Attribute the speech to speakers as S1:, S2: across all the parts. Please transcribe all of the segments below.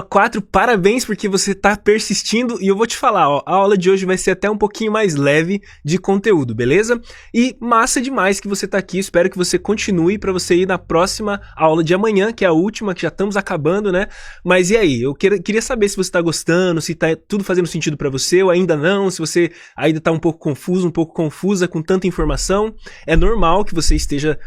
S1: 4, parabéns porque você tá persistindo e eu vou te falar, ó, a aula de hoje vai ser até um pouquinho mais leve de conteúdo, beleza? E massa demais que você tá aqui, espero que você continue pra você ir na próxima aula de amanhã, que é a última, que já estamos acabando, né? Mas e aí, eu queria saber se você tá gostando, se tá tudo fazendo sentido pra você ou ainda não, se você ainda tá um pouco confuso, um pouco confusa com tanta informação. É normal que você esteja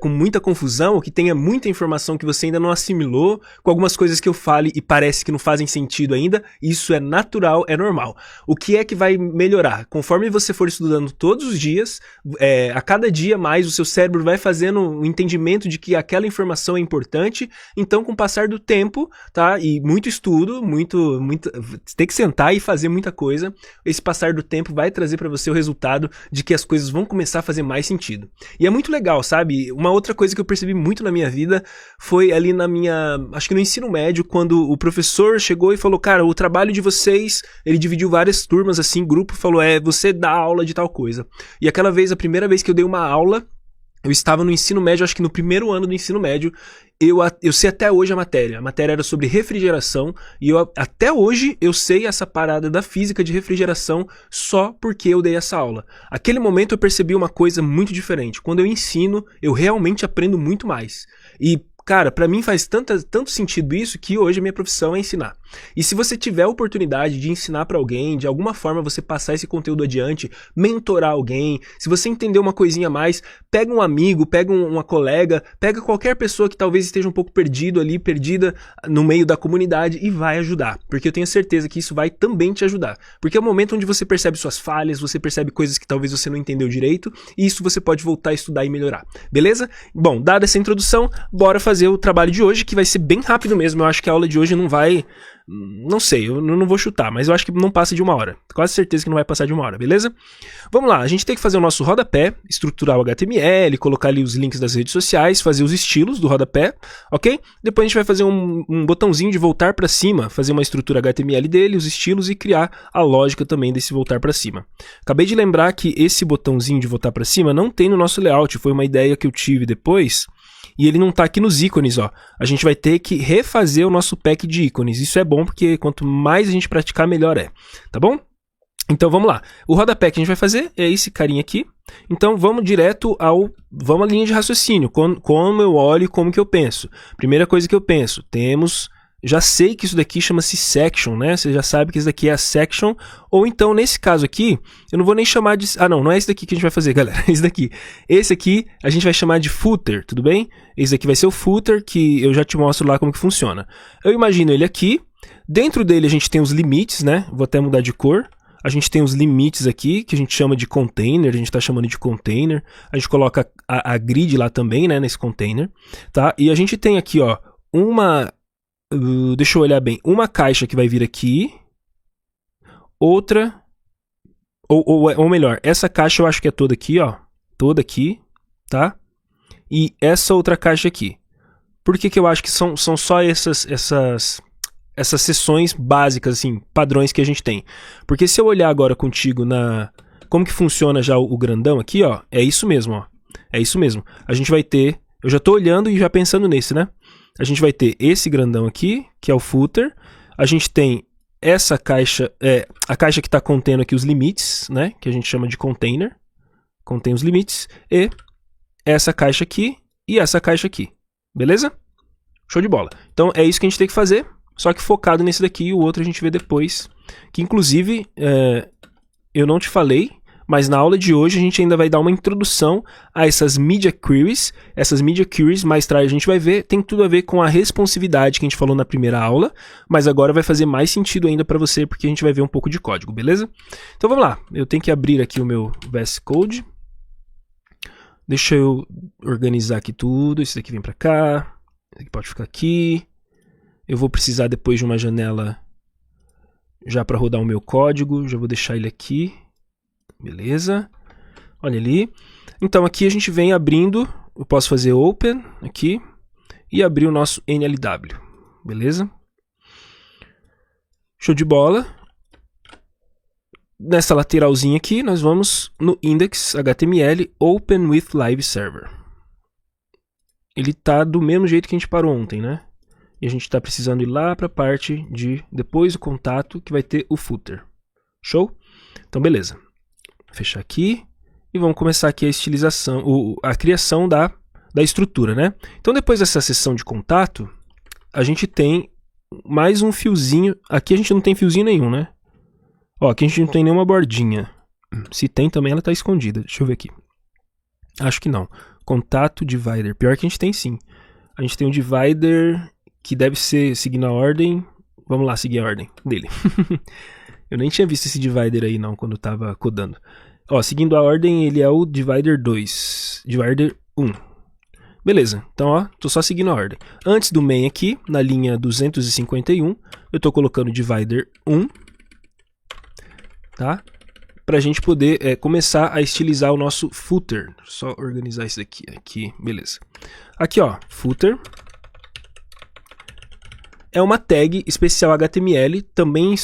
S1: com muita confusão, ou que tenha muita informação que você ainda não assimilou, com algumas coisas que eu fale e parece que não fazem sentido ainda, isso é natural, é normal. O que é que vai melhorar? Conforme você for estudando todos os dias, a cada dia mais o seu cérebro vai fazendo um entendimento de que aquela informação é importante, então com o passar do tempo, tá? E muito estudo, muito, tem que sentar e fazer muita coisa, esse passar do tempo vai trazer para você o resultado de que as coisas vão começar a fazer mais sentido. E é muito legal, sabe? Uma outra coisa que eu percebi muito na minha vida foi ali acho que no ensino médio, quando o professor chegou e falou, cara, o trabalho de vocês, ele dividiu várias turmas assim, grupo, falou, você dá aula de tal coisa. E aquela vez, a primeira vez que eu dei uma aula, eu estava no ensino médio, acho que no primeiro ano do ensino médio, eu sei até hoje a matéria era sobre refrigeração, e até hoje eu sei essa parada da física de refrigeração só porque eu dei essa aula. Aquele momento eu percebi uma coisa muito diferente, quando eu ensino, eu realmente aprendo muito mais. E cara, pra mim faz tanto sentido isso que hoje a minha profissão é ensinar. E se você tiver a oportunidade de ensinar pra alguém, de alguma forma você passar esse conteúdo adiante, mentorar alguém, se você entender uma coisinha a mais, pega um amigo, pega uma colega, pega qualquer pessoa que talvez esteja um pouco perdido ali, perdida no meio da comunidade e vai ajudar. Porque eu tenho certeza que isso vai também te ajudar. Porque é o momento onde você percebe suas falhas, você percebe coisas que talvez você não entendeu direito, e isso você pode voltar a estudar e melhorar. Beleza? Bom, dada essa introdução, bora fazer o trabalho de hoje, que vai ser bem rápido mesmo. Eu acho que a aula de hoje não vai... Não sei, eu não vou chutar, mas eu acho que não passa de 1 hora. Quase certeza que não vai passar de 1 hora, beleza? Vamos lá, a gente tem que fazer o nosso rodapé, estruturar o HTML, colocar ali os links das redes sociais, fazer os estilos do rodapé, ok? Depois a gente vai fazer um botãozinho de voltar para cima, fazer uma estrutura HTML dele, os estilos e criar a lógica também desse voltar para cima. Acabei de lembrar que esse botãozinho de voltar para cima não tem no nosso layout, foi uma ideia que eu tive depois. E ele não está aqui nos ícones, ó. A gente vai ter que refazer o nosso pack de ícones. Isso é bom porque quanto mais a gente praticar, melhor é. Tá bom? Então vamos lá. O rodapé que a gente vai fazer é esse carinha aqui. Então vamos direto vamos à linha de raciocínio. Como eu olho, como que eu penso. Primeira coisa que eu penso, já sei que isso daqui chama-se section, né? Você já sabe que isso daqui é a section. Ou então, nesse caso aqui, eu não vou nem chamar de... Ah, não é esse daqui que a gente vai fazer, galera. Esse daqui. Esse aqui a gente vai chamar de footer, tudo bem? Esse daqui vai ser o footer, que eu já te mostro lá como que funciona. Eu imagino ele aqui. Dentro dele a gente tem os limites, né? Vou até mudar de cor. A gente tem os limites aqui, que a gente chama de container. A gente está chamando de container. A gente coloca a grid lá também, né? Nesse container. Tá? E a gente tem aqui, ó, deixa eu olhar bem. Uma caixa que vai vir aqui. Outra. Ou melhor, essa caixa eu acho que é toda aqui, ó. Toda aqui, tá? E essa outra caixa aqui. Por que eu acho que são só essas seções básicas, assim, padrões que a gente tem? Porque se eu olhar agora contigo como que funciona já o grandão aqui, ó. É isso mesmo, ó. É isso mesmo. A gente vai ter... Eu já tô olhando e já pensando nesse, né? A gente vai ter esse grandão aqui, que é o footer. A gente tem essa caixa, a caixa que está contendo aqui os limites, né? Que a gente chama de container. Contém os limites. E essa caixa aqui e essa caixa aqui. Beleza? Show de bola. Então é isso que a gente tem que fazer, só que focado nesse daqui, e o outro a gente vê depois. Que inclusive, eu não te falei, mas na aula de hoje a gente ainda vai dar uma introdução a essas Media Queries. Essas Media Queries, mais tarde a gente vai ver, tem tudo a ver com a responsividade que a gente falou na primeira aula, mas agora vai fazer mais sentido ainda para você, porque a gente vai ver um pouco de código, beleza? Então vamos lá, eu tenho que abrir aqui o meu VS Code. Deixa eu organizar aqui tudo, esse daqui vem para cá, esse aqui pode ficar aqui. Eu vou precisar depois de uma janela já para rodar o meu código, já vou deixar ele aqui. Beleza, olha ali. Então aqui a gente vem abrindo, eu posso fazer open aqui e abrir o nosso NLW, beleza? Show de bola. Nessa lateralzinha aqui nós vamos no index.html open with live server. Ele tá do mesmo jeito que a gente parou ontem, né? E a gente está precisando ir lá para a parte de depois do contato, que vai ter o footer. Show? Então, beleza. Fechar aqui. E vamos começar aqui a estilização, a criação da estrutura, né? Então, depois dessa seção de contato, a gente tem mais um fiozinho. Aqui a gente não tem fiozinho nenhum, né? Ó, aqui a gente não tem nenhuma bordinha. Se tem também, ela está escondida. Deixa eu ver aqui. Acho que não. Contato, divider. Pior que a gente tem sim. A gente tem um divider que deve ser seguindo a ordem. Vamos lá, seguir a ordem dele. Eu nem tinha visto esse divider aí não, quando eu estava codando. Ó, seguindo a ordem, ele é o divider 2. Divider 1. Beleza, então ó, tô só seguindo a ordem. Antes do main aqui, na linha 251, eu tô colocando divider 1. Tá? Pra gente poder começar a estilizar o nosso footer. Só organizar isso aqui, beleza. Aqui ó, footer. É uma tag especial HTML, também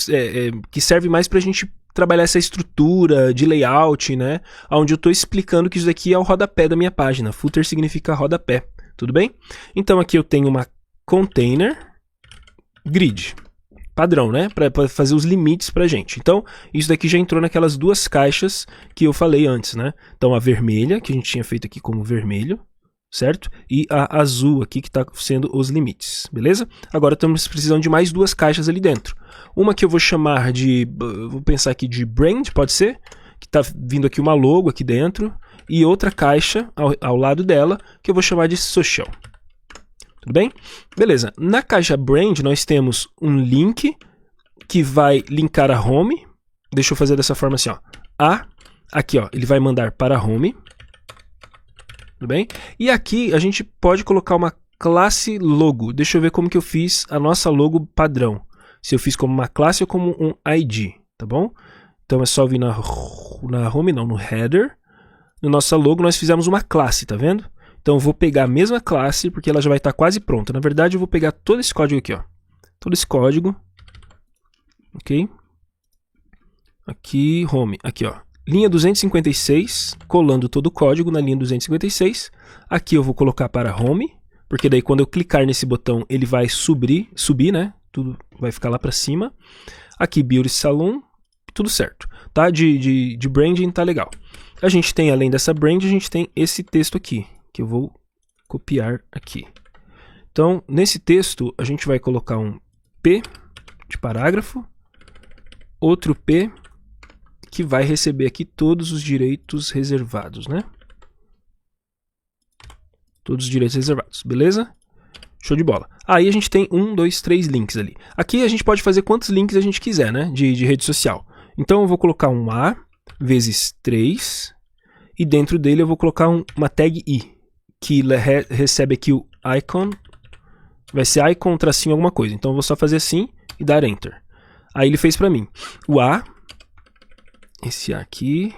S1: que serve mais pra gente trabalhar essa estrutura de layout, né? Onde eu estou explicando que isso daqui é o rodapé da minha página. Footer significa rodapé, tudo bem? Então aqui eu tenho uma container grid, padrão, né? Para fazer os limites pra gente. Então isso daqui já entrou naquelas duas caixas que eu falei antes, né? Então a vermelha, que a gente tinha feito aqui como vermelho, certo? E a azul aqui que está sendo os limites, beleza? Agora estamos precisando de mais duas caixas ali dentro. Uma que eu vou chamar de, vou pensar aqui de brand, pode ser? Que está vindo aqui uma logo aqui dentro. E outra caixa ao lado dela, que eu vou chamar de social. Tudo bem? Beleza. Na caixa brand nós temos um link que vai linkar a home. Deixa eu fazer dessa forma assim, ó. Aqui ó, ele vai mandar para a home. Tudo bem? E aqui a gente pode colocar uma classe logo. Deixa eu ver como que eu fiz a nossa logo padrão. Se eu fiz como uma classe ou como um ID, tá bom? Então é só vir na home, não, no header. No nossa logo nós fizemos uma classe, tá vendo? Então eu vou pegar a mesma classe, porque ela já vai estar quase pronta. Na verdade eu vou pegar todo esse código aqui, ó. Todo esse código. Ok? Aqui, home, aqui ó. Linha 256, colando todo o código na linha 256. Aqui eu vou colocar para home, porque daí quando eu clicar nesse botão ele vai subir, né? Tudo vai ficar lá para cima. Aqui Beauty Salon, tudo certo. Tá? De branding tá legal. A gente tem, além dessa brand, a gente tem esse texto aqui, que eu vou copiar aqui. Então, nesse texto, a gente vai colocar um P de parágrafo, outro P que vai receber aqui todos os direitos reservados, né? Todos os direitos reservados, beleza? Show de bola. Aí a gente tem 1, 2, 3 links ali. Aqui a gente pode fazer quantos links a gente quiser, né? De rede social. Então eu vou colocar um A vezes 3 e dentro dele eu vou colocar uma tag I, que recebe aqui o icon, vai ser icon tracinho alguma coisa. Então eu vou só fazer assim e dar enter. Aí ele fez para mim o A, esse A aqui,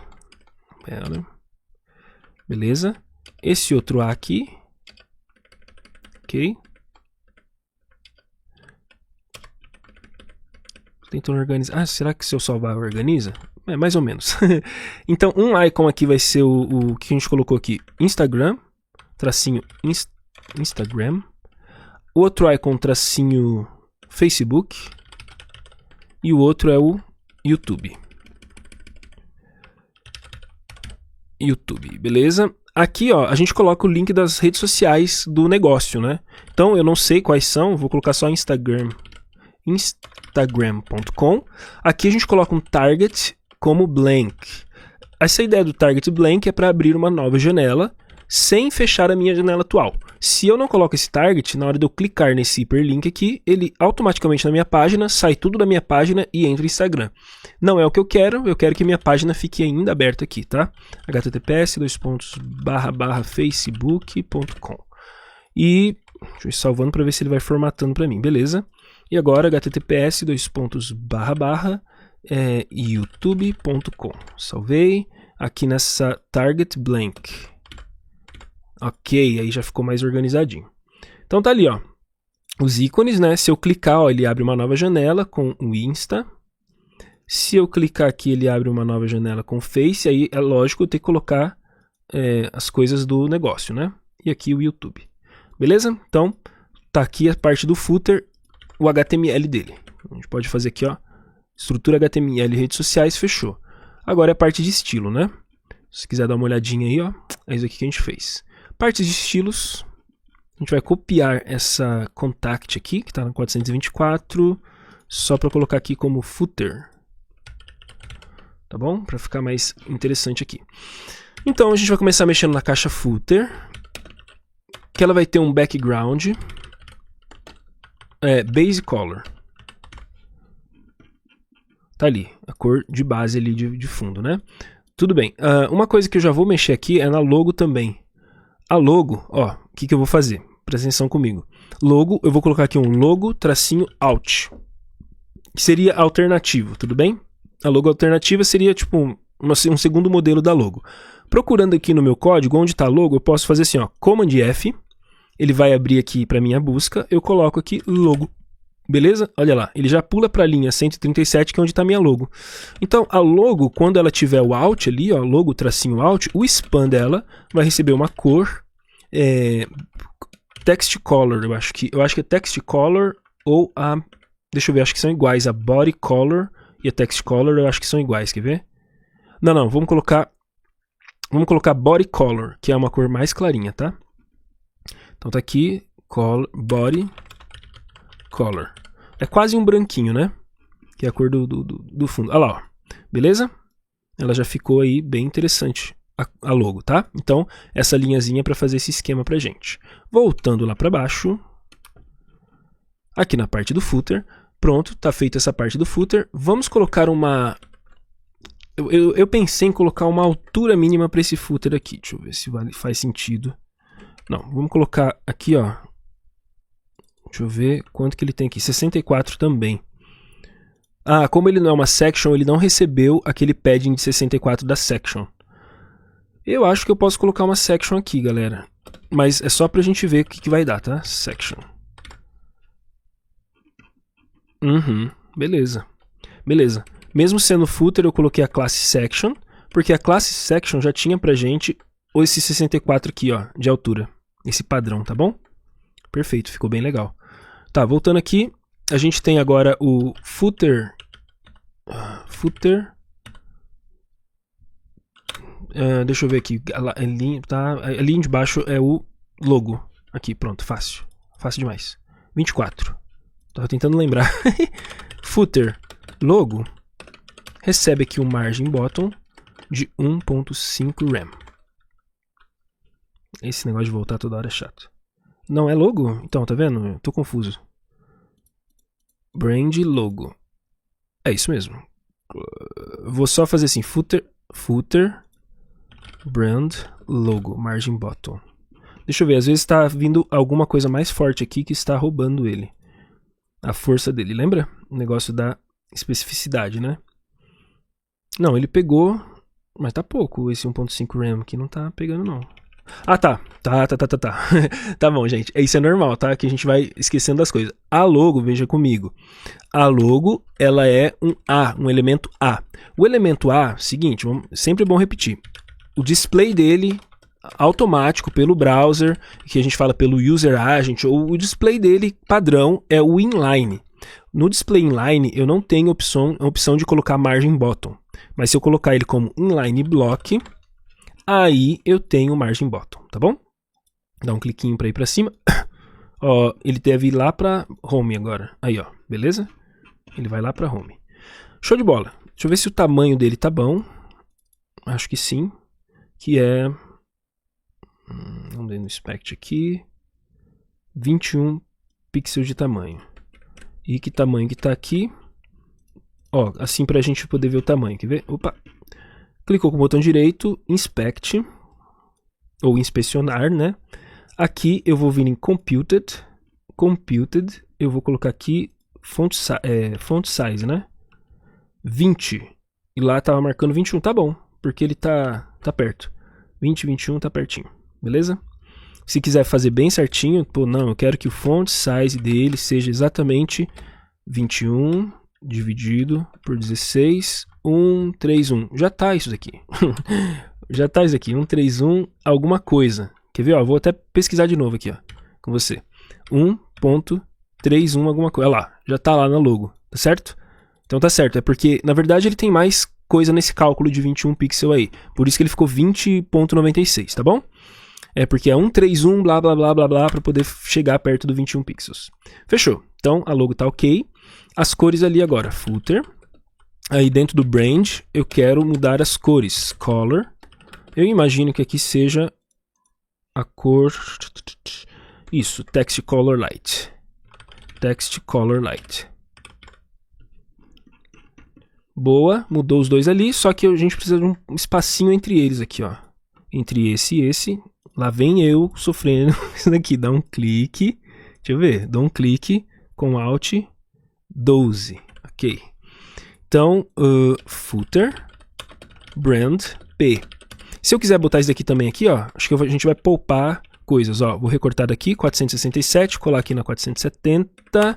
S1: beleza, esse outro A aqui, ok. Tentando organizar. Ah, será que se eu salvar organiza? É, mais ou menos. Então, um icon aqui vai ser o que a gente colocou aqui. Instagram, tracinho Instagram. O outro icon, tracinho Facebook. E o outro é o YouTube. YouTube, beleza? Aqui, ó, a gente coloca o link das redes sociais do negócio, né? Então, eu não sei quais são, vou colocar só instagram.com. Aqui a gente coloca um target como blank. Essa ideia do target blank é para abrir uma nova janela sem fechar a minha janela atual. Se eu não coloco esse target, na hora de eu clicar nesse hiperlink aqui, ele automaticamente na minha página, sai tudo da minha página e entra no Instagram. Não é o que eu quero que minha página fique ainda aberta aqui, tá? https://facebook.com. E deixa eu ir salvando para ver se ele vai formatando para mim, beleza? E agora https://youtube.com. Salvei aqui nessa target blank. Ok, aí já ficou mais organizadinho. Então tá ali, ó, os ícones, né? Se eu clicar, ó, ele abre uma nova janela com o Insta. Se eu clicar aqui, ele abre uma nova janela com o Face. Aí é lógico eu ter que colocar as coisas do negócio, né? E aqui o YouTube. Beleza? Então, tá aqui a parte do footer, o HTML dele. A gente pode fazer aqui, ó, estrutura HTML, redes sociais, fechou. Agora é a parte de estilo, né? Se quiser dar uma olhadinha aí, ó, é isso aqui que a gente fez. Partes de estilos, a gente vai copiar essa contact aqui, que está na 424, só para colocar aqui como footer. Tá bom? Para ficar mais interessante aqui. Então a gente vai começar mexendo na caixa footer, que ela vai ter um background, base color. Tá ali, a cor de base ali de fundo, né? Tudo bem. Uma coisa que eu já vou mexer aqui é na logo também. A logo, ó, o que eu vou fazer? Presta atenção comigo. Logo, eu vou colocar aqui um logo tracinho alt, que seria alternativo, tudo bem? A logo alternativa seria tipo um segundo modelo da logo. Procurando aqui no meu código, onde está a logo, eu posso fazer assim, ó, Command F, ele vai abrir aqui para minha busca, eu coloco aqui logo. Beleza? Olha lá, ele já pula para a linha 137, que é onde está a minha logo. Então, a logo, quando ela tiver o alt ali, ó, logo tracinho alt, o span dela vai receber uma cor, text color, eu acho que é text color ou a... Deixa eu ver, acho que são iguais, a body color e a text color eu acho que são iguais, quer ver? Não, vamos colocar body color, que é uma cor mais clarinha, tá? Então tá aqui, body color. É quase um branquinho, né? Que é a cor do fundo. Olha lá, ó. Beleza? Ela já ficou aí bem interessante, a logo, tá? Então, essa linhazinha para fazer esse esquema pra gente. Voltando lá para baixo, aqui na parte do footer, pronto, tá feita essa parte do footer. Vamos colocar uma... Eu pensei em colocar uma altura mínima para esse footer aqui. Deixa eu ver se faz sentido. Não, vamos colocar aqui, ó. Deixa eu ver quanto que ele tem aqui. 64 também. Como ele não é uma section, ele não recebeu aquele padding de 64 da section. Eu acho que eu posso colocar uma section aqui, galera. Mas é só pra gente ver o que vai dar, tá? Section. Beleza. Beleza. Mesmo sendo footer, eu coloquei a classe section, porque a classe section já tinha pra gente esse 64 aqui, ó, de altura. Esse padrão, tá bom? Perfeito, ficou bem legal. Tá, voltando aqui, a gente tem agora o footer. Deixa eu ver aqui. A linha de baixo é o logo. Aqui, pronto, fácil. Fácil demais. 24. Tava tentando lembrar. Footer, logo, recebe aqui um margin bottom de 1.5 rem. Esse negócio de voltar toda hora é chato. Não é logo? Então, tá vendo? Eu tô confuso. Brand logo. É isso mesmo. Vou só fazer assim, footer, brand logo, margin bottom. Deixa eu ver, às vezes está vindo alguma coisa mais forte aqui que está roubando ele. A força dele, lembra? O negócio da especificidade, né? Não, ele pegou, mas tá pouco. Esse 1.5 rem aqui não tá pegando não. Tá. Tá bom, gente. Isso é normal, tá? Que a gente vai esquecendo das coisas. A logo, veja comigo. A logo, ela é um elemento A. O elemento A, seguinte, sempre é bom repetir. O display dele, automático, pelo browser, que a gente fala pelo user agent, ou o display dele, padrão, é o inline. No display inline, eu não tenho a opção de colocar margin bottom. Mas se eu colocar ele como inline block, aí eu tenho margin bottom, tá bom? Dá um cliquinho para ir para cima. Ó, ele deve ir lá para home agora. Aí, ó, beleza? Ele vai lá para home. Show de bola. Deixa eu ver se o tamanho dele tá bom. Acho que sim. Que é... vamos ver no inspect aqui. 21 pixels de tamanho. E que tamanho que tá aqui? Ó, assim pra gente poder ver o tamanho. Quer ver? Opa! Clicou com o botão direito, Inspect, ou Inspecionar, né? Aqui eu vou vir em Computed, eu vou colocar aqui font size, né? 20, e lá tava marcando 21, tá bom, porque ele tá perto. 20, 21 tá pertinho, beleza? Se quiser fazer bem certinho, pô, não, eu quero que o font size dele seja exatamente 21 dividido por 16, 131. Já tá isso daqui. Já tá isso aqui. 131 alguma coisa. Quer ver? Ó, vou até pesquisar de novo aqui, ó, com você. 20.31 alguma coisa. Olha lá, já tá lá na logo, tá certo? Então tá certo, é porque, na verdade, ele tem mais coisa nesse cálculo de 21 pixel aí. Por isso que ele ficou 20.96, tá bom? É porque é 131, blá, blá, blá, blá, blá, pra poder chegar perto do 21 pixels. Fechou. Então, a logo tá ok. As cores ali agora, footer. Aí dentro do brand, eu quero mudar as cores. Color. Eu imagino que aqui seja a cor... Isso, text color light. Text color light. Boa, mudou os dois ali, só que a gente precisa de um espacinho entre eles aqui, ó. Entre esse e esse. Lá vem eu sofrendo isso daqui. Dá um clique. Deixa eu ver. Dá um clique com Alt 12. Ok. Então, footer, brand, P. Se eu quiser botar isso daqui também aqui, ó. Acho que a gente vai poupar coisas, ó. Vou recortar daqui, 467, colar aqui na 470.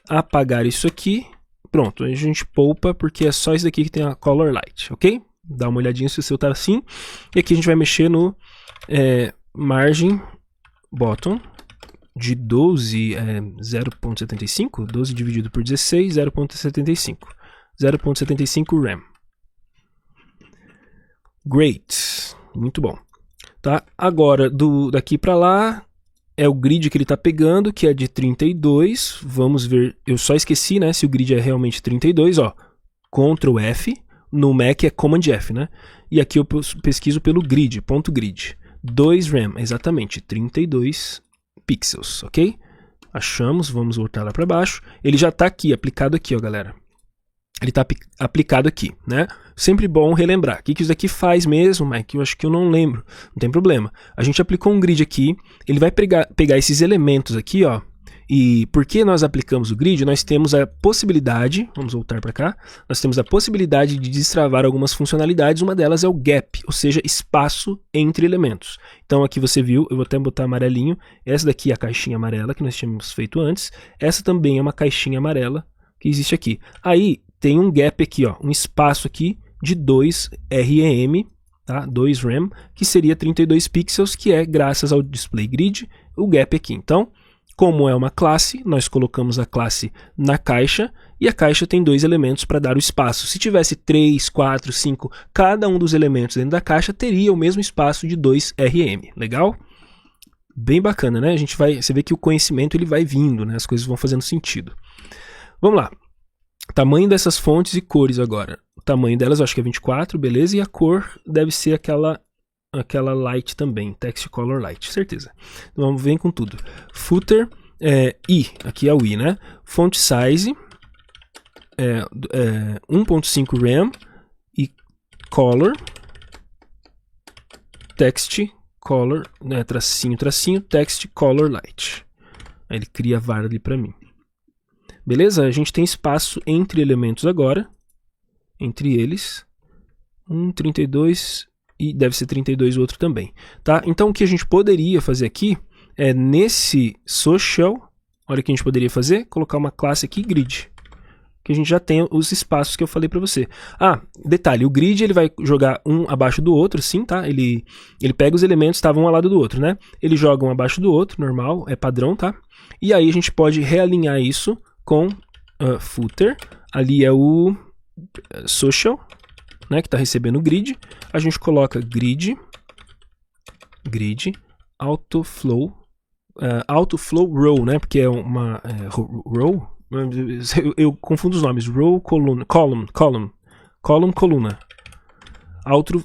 S1: Apagar isso aqui. Pronto, a gente poupa porque é só isso daqui que tem a color light, ok? Dá uma olhadinha se o seu tá assim. E aqui a gente vai mexer no margem bottom de 12, 0.75. 12 dividido por 16, 0.75. 0.75 RAM. Great, muito bom. Tá? Agora, daqui para lá, é o grid que ele está pegando, que é de 32. Vamos ver, eu só esqueci, né, se o grid é realmente 32, ó. Ctrl F, no Mac é Command F, né? E aqui eu pesquiso pelo grid, ponto grid. 2 RAM, exatamente, 32 pixels, ok? Achamos, vamos voltar lá para baixo. Ele já está aqui, aplicado aqui, ó, galera. Ele está aplicado aqui, né? Sempre bom relembrar. O que isso daqui faz mesmo, Mike? Eu acho que eu não lembro. Não tem problema. A gente aplicou um grid aqui. Ele vai pegar esses elementos aqui, ó. E porque nós aplicamos o grid, nós temos a possibilidade, vamos voltar para cá, nós temos a possibilidade de destravar algumas funcionalidades. Uma delas é o gap, ou seja, espaço entre elementos. Então aqui você viu, eu vou até botar amarelinho. Essa daqui é a caixinha amarela que nós tínhamos feito antes. Essa também é uma caixinha amarela que existe aqui. Aí tem um gap aqui, ó, um espaço aqui de 2 REM, tá? 2 RAM, que seria 32 pixels, que é graças ao display grid, o gap aqui. Então, como é uma classe, nós colocamos a classe na caixa, e a caixa tem 2 elementos para dar o espaço. Se tivesse 3, 4, 5, cada um dos elementos dentro da caixa teria o mesmo espaço de 2 RM. Legal? Bem bacana, né? Você vê que o conhecimento ele vai vindo, né? As coisas vão fazendo sentido. Vamos lá. Tamanho dessas fontes e cores agora. O tamanho delas eu acho que é 24, beleza? E a cor deve ser aquela light também, text color light, certeza. Então vamos ver com tudo. Footer, I, aqui é o I, né? Font size, 1.5 RAM e color, text color, né? Tracinho, tracinho, text color light. Aí ele cria a var ali para mim. Beleza? A gente tem espaço entre elementos agora. Entre eles. 32 e deve ser 32 o outro também. Tá? Então o que a gente poderia fazer aqui é nesse social. Olha o que a gente poderia fazer. Colocar uma classe aqui grid. Que a gente já tem os espaços que eu falei para você. Ah, detalhe. O grid ele vai jogar um abaixo do outro, sim, tá? Ele pega os elementos, estavam um ao lado do outro, né? Ele joga um abaixo do outro, normal, é padrão, tá? E aí a gente pode realinhar isso com footer, ali é o social, né, que está recebendo o grid. A gente coloca grid autoflow row, né, porque é uma row, eu confundo os nomes, row, column, coluna,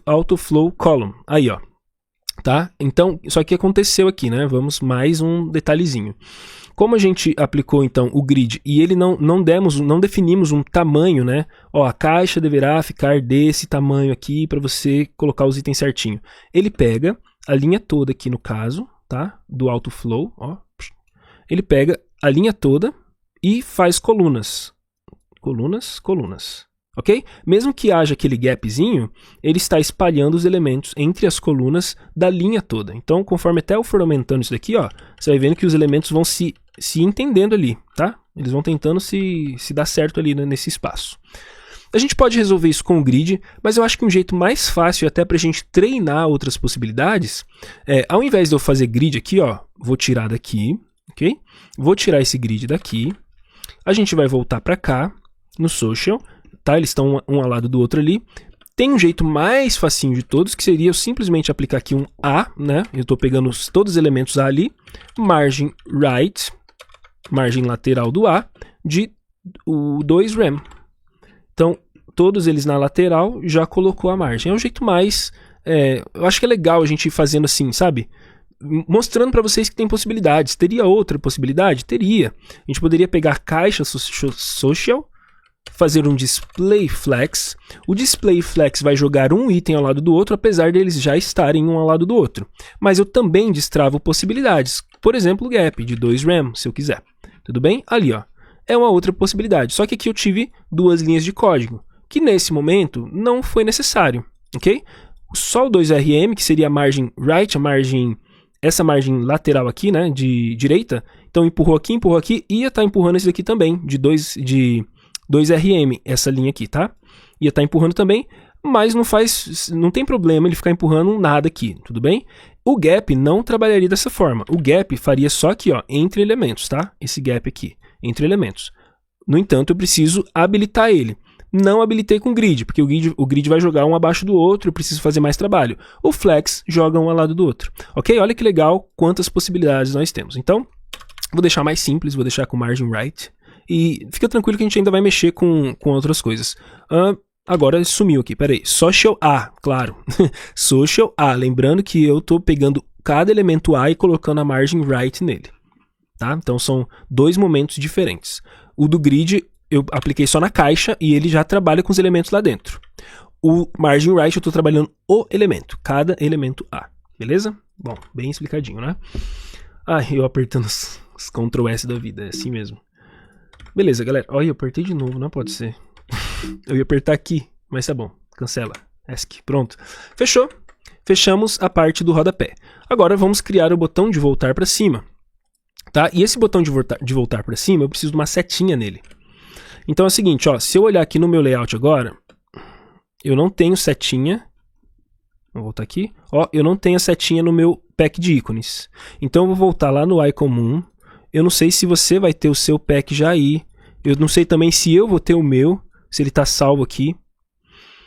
S1: autoflow column, aí ó, tá? Então, isso aqui aconteceu aqui, né, vamos mais um detalhezinho. Como a gente aplicou então o grid e ele não definimos um tamanho, né? Ó, a caixa deverá ficar desse tamanho aqui para você colocar os itens certinho. Ele pega a linha toda aqui no caso, tá? Do autoflow, ó. Ele pega a linha toda e faz colunas. Colunas. Ok? Mesmo que haja aquele gapzinho, ele está espalhando os elementos entre as colunas da linha toda. Então, conforme até eu for aumentando isso daqui, ó, você vai vendo que os elementos vão se entendendo ali, tá? Eles vão tentando se dar certo ali, né, nesse espaço. A gente pode resolver isso com o grid, mas eu acho que um jeito mais fácil, até para a gente treinar outras possibilidades, ao invés de eu fazer grid aqui, ó, vou tirar daqui, ok? Vou tirar esse grid daqui. A gente vai voltar para cá, no social, tá? Eles estão um ao lado do outro ali. Tem um jeito mais facinho de todos, que seria eu simplesmente aplicar aqui um A, né? Eu estou pegando todos os elementos A ali, margem right, margem lateral do A, de o 2 rem. Então, todos eles na lateral já colocou a margem. É um jeito mais... eu acho que é legal a gente ir fazendo assim, sabe? Mostrando para vocês que tem possibilidades. Teria outra possibilidade? Teria. A gente poderia pegar a caixa social, fazer um display flex. O display flex vai jogar um item ao lado do outro, apesar deles já estarem um ao lado do outro. Mas eu também destravo possibilidades. Por exemplo, o gap de 2 rem, se eu quiser. Tudo bem? Ali, ó. É uma outra possibilidade. Só que aqui eu tive duas linhas de código, que nesse momento não foi necessário, ok? Só o 2rm, que seria a margem right, essa margem lateral aqui, né, de direita, então empurrou aqui, ia estar empurrando esse daqui também, de 2rm, essa linha aqui, tá? Ia estar empurrando também, mas não tem problema ele ficar empurrando nada aqui, tudo bem? O gap não trabalharia dessa forma, o gap faria só aqui, ó, entre elementos, tá? Esse gap aqui, entre elementos. No entanto, eu preciso habilitar ele. Não habilitei com grid, porque o grid vai jogar um abaixo do outro, eu preciso fazer mais trabalho. O flex joga um ao lado do outro. Ok? Olha que legal quantas possibilidades nós temos. Então, vou deixar mais simples, vou deixar com margin right. E fica tranquilo que a gente ainda vai mexer com outras coisas. Agora sumiu aqui, peraí. Social A, claro. Social A, lembrando que eu estou pegando cada elemento A e colocando a margin right nele. Tá? Então são dois momentos diferentes. O do grid eu apliquei só na caixa e ele já trabalha com os elementos lá dentro. O margin right eu estou trabalhando o elemento, cada elemento A, beleza? Bom, bem explicadinho, né? Eu apertando os Ctrl S da vida, é assim mesmo. Beleza, galera. Olha, eu apertei de novo, não pode ser. Eu ia apertar aqui, mas tá bom, cancela. ESC, pronto. Fechou. Fechamos a parte do rodapé. Agora vamos criar o botão de voltar para cima. Tá? E esse botão de voltar para cima, eu preciso de uma setinha nele. Então é o seguinte, ó, se eu olhar aqui no meu layout agora, eu não tenho setinha. Vou voltar aqui. Ó, eu não tenho a setinha no meu pack de ícones. Então eu vou voltar lá no iComum. Eu não sei se você vai ter o seu pack já aí. Eu não sei também se eu vou ter o meu, se ele está salvo aqui.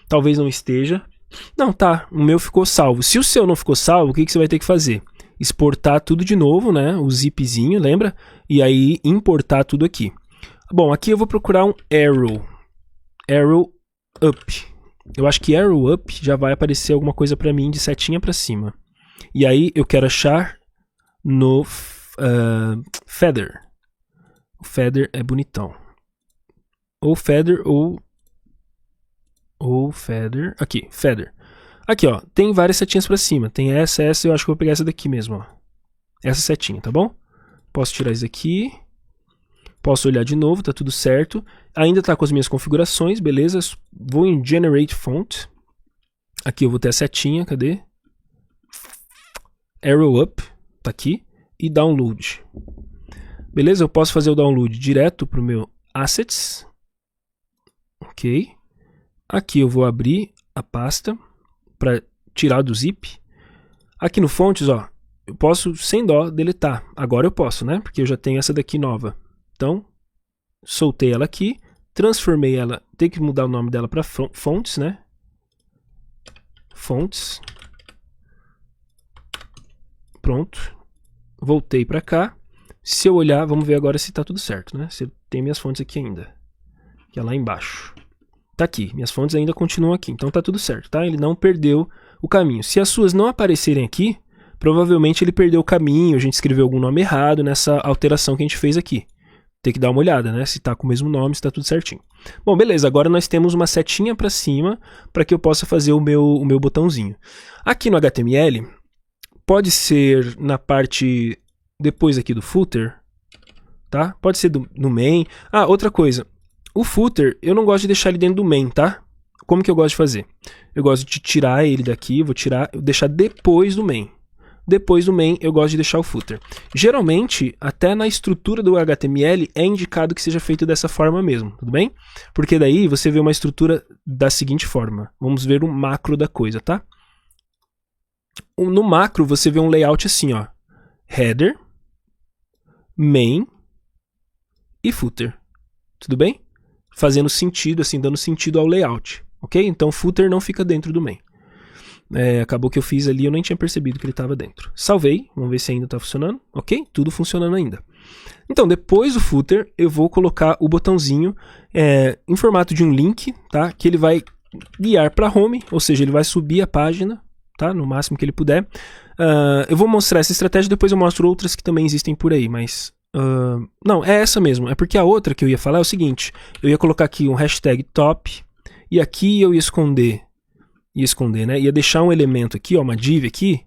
S1: Talvez não esteja. Não, tá. O meu ficou salvo. Se o seu não ficou salvo, o que você vai ter que fazer? Exportar tudo de novo, né? O zipzinho, lembra? E aí importar tudo aqui. Bom, aqui eu vou procurar um arrow. Arrow up. Eu acho que arrow up já vai aparecer alguma coisa para mim de setinha para cima. E aí eu quero achar no feather. O feather é bonitão. Ou feather ou feather. Aqui, feather. Aqui, ó, tem várias setinhas para cima. Tem essa, eu acho que eu vou pegar essa daqui mesmo, ó. Essa setinha, tá bom? Posso tirar isso aqui. Posso olhar de novo, tá tudo certo. Ainda tá com as minhas configurações, beleza? Vou em Generate Font. Aqui eu vou ter a setinha, cadê? Arrow Up, tá aqui. E Download. Beleza? Eu posso fazer o download direto pro meu Assets. Ok. Aqui eu vou abrir a pasta para tirar do zip. Aqui no Fontes, ó, eu posso sem dó deletar. Agora eu posso, né? Porque eu já tenho essa daqui nova. Então, soltei ela aqui, transformei ela, tem que mudar o nome dela para Fontes, né? Fontes. Pronto. Voltei para cá. Se eu olhar, vamos ver agora se está tudo certo, né? Se eu tenho minhas fontes aqui ainda, que é lá embaixo. Tá aqui, minhas fontes ainda continuam aqui, então tá tudo certo, tá? Ele não perdeu o caminho. Se as suas não aparecerem aqui, provavelmente ele perdeu o caminho, a gente escreveu algum nome errado nessa alteração que a gente fez aqui. Tem que dar uma olhada, né? Se tá com o mesmo nome, se tá tudo certinho. Bom, beleza, agora nós temos uma setinha para cima para que eu possa fazer o meu botãozinho. Aqui no HTML, pode ser na parte depois aqui do footer, tá? Pode ser no main. Outra coisa. O footer, eu não gosto de deixar ele dentro do main, tá? Como que eu gosto de fazer? Eu gosto de tirar ele daqui, vou deixar depois do main. Depois do main, eu gosto de deixar o footer. Geralmente, até na estrutura do HTML, é indicado que seja feito dessa forma mesmo, tudo bem? Porque daí você vê uma estrutura da seguinte forma. Vamos ver o macro da coisa, tá? No macro, você vê um layout assim, ó. Header, main e footer. Tudo bem? Fazendo sentido, assim, dando sentido ao layout, ok? Então, footer não fica dentro do main. Acabou que eu fiz ali, eu nem tinha percebido que ele estava dentro. Salvei, vamos ver se ainda está funcionando, ok? Tudo funcionando ainda. Então, depois do footer, eu vou colocar o botãozinho em formato de um link, tá? Que ele vai guiar para home, ou seja, ele vai subir a página, tá? No máximo que ele puder. Eu vou mostrar essa estratégia, depois eu mostro outras que também existem por aí, mas... não, é essa mesmo. É porque a outra que eu ia falar é o seguinte. Eu ia colocar aqui um hashtag top, e aqui eu ia esconder, né? Ia deixar um elemento aqui, ó, uma div aqui,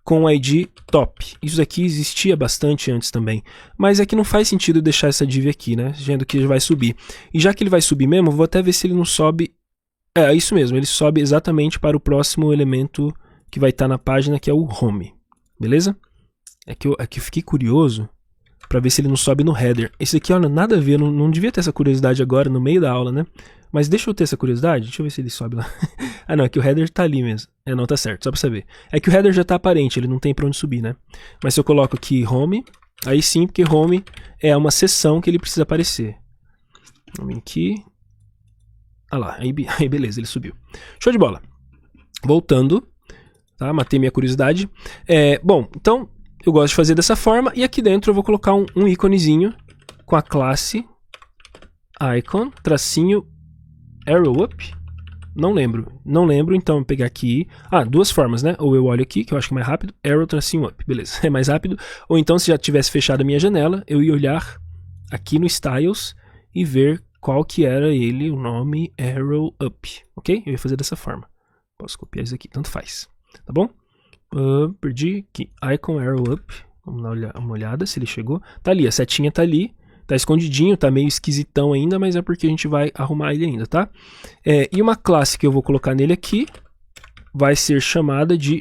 S1: com o ID top. Isso aqui existia bastante antes também. Mas é que não faz sentido deixar essa div aqui, né? Sendo que ele vai subir. E já que ele vai subir mesmo, eu vou até ver se ele não sobe... É isso mesmo, ele sobe exatamente para o próximo elemento que vai estar na página, que é o home. Beleza? É que eu fiquei curioso para ver se ele não sobe no header. Esse aqui, olha, nada a ver, não devia ter essa curiosidade agora no meio da aula, né? Mas deixa eu ter essa curiosidade, deixa eu ver se ele sobe lá. Ah não, é que o header tá ali mesmo. Não, tá certo, só pra saber. É que o header já tá aparente, ele não tem pra onde subir, né? Mas se eu coloco aqui home, aí sim, porque home é uma seção que ele precisa aparecer. Vamos aqui. Ah lá, aí beleza, ele subiu. Show de bola. Voltando, tá? Matei minha curiosidade. Bom, então eu gosto de fazer dessa forma, e aqui dentro eu vou colocar um íconezinho com a classe icon, tracinho, arrow up. Não lembro, então eu vou pegar aqui. Duas formas, né? Ou eu olho aqui, que eu acho que é mais rápido, arrow tracinho up, beleza, é mais rápido. Ou então, se já tivesse fechado a minha janela, eu ia olhar aqui no styles e ver qual que era ele, o nome arrow up, ok? Eu ia fazer dessa forma. Posso copiar isso aqui, tanto faz, tá bom? Perdi aqui, icon arrow up, vamos dar uma olhada se ele chegou. Tá ali, a setinha tá ali. Tá escondidinho, tá meio esquisitão ainda, mas é porque a gente vai arrumar ele ainda, tá? E uma classe que eu vou colocar nele aqui vai ser chamada de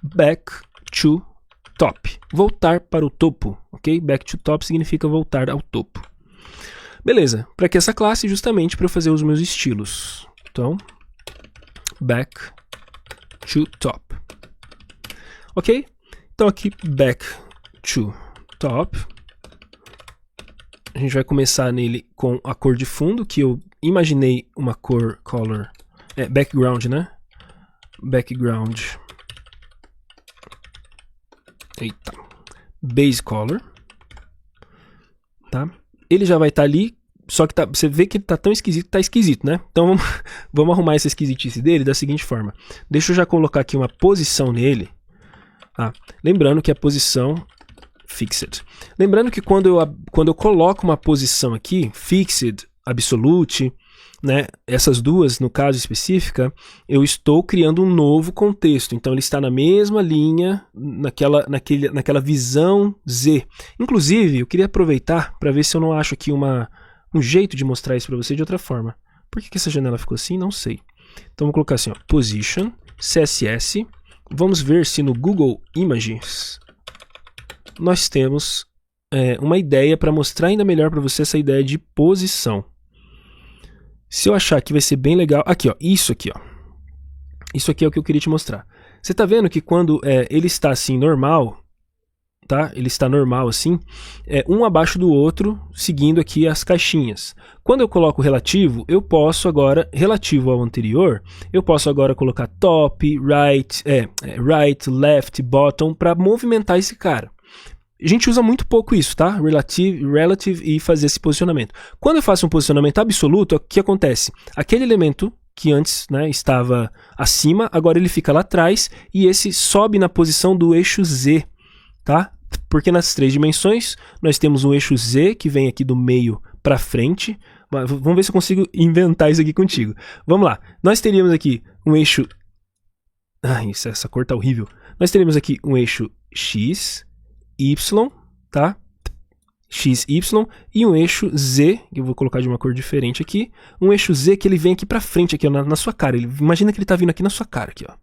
S1: back to top. Voltar para o topo, ok? Back to top significa voltar ao topo. Beleza, para que essa classe? Justamente para eu fazer os meus estilos. Então, back to top. Ok? Então aqui, back to top. A gente vai começar nele com a cor de fundo, que eu imaginei uma cor color, background, né? Background. Eita. Base color. Tá? Ele já vai estar ali, só que você vê que ele tá tão esquisito, tá esquisito, né? Então vamos arrumar essa esquisitice dele da seguinte forma. Deixa eu já colocar aqui uma posição nele. Tá? Lembrando que a posição... Fixed. Lembrando que quando eu coloco uma posição aqui, Fixed, Absolute, né, essas duas, no caso específica, eu estou criando um novo contexto. Então ele está na mesma linha, naquela visão Z. Inclusive, eu queria aproveitar para ver se eu não acho aqui um jeito de mostrar isso para você de outra forma. Por que essa janela ficou assim? Não sei. Então vou colocar assim, ó, Position, CSS. Vamos ver se no Google Images nós temos uma ideia para mostrar ainda melhor para você essa ideia de posição. Se eu achar que vai ser bem legal... Aqui, ó, isso aqui, ó. Isso aqui é o que eu queria te mostrar. Você tá vendo que quando ele está assim normal, tá? Ele está normal assim, um abaixo do outro, seguindo aqui as caixinhas. Quando eu coloco relativo, eu posso agora, relativo ao anterior, eu posso agora colocar top, right, left, bottom, para movimentar esse cara. A gente usa muito pouco isso, tá? Relative e fazer esse posicionamento. Quando eu faço um posicionamento absoluto, o que acontece? Aquele elemento que antes, né, estava acima, agora ele fica lá atrás e esse sobe na posição do eixo Z, tá? Porque nas três dimensões nós temos um eixo Z que vem aqui do meio para frente. Vamos ver se eu consigo inventar isso aqui contigo. Vamos lá. Nós teríamos aqui um eixo... essa cor tá horrível. Nós teríamos aqui um eixo X, Y, tá? X, Y e um eixo Z, que eu vou colocar de uma cor diferente aqui, um eixo Z que ele vem aqui pra frente, aqui ó, na sua cara. Imagina que ele tá vindo aqui na sua cara, aqui ó.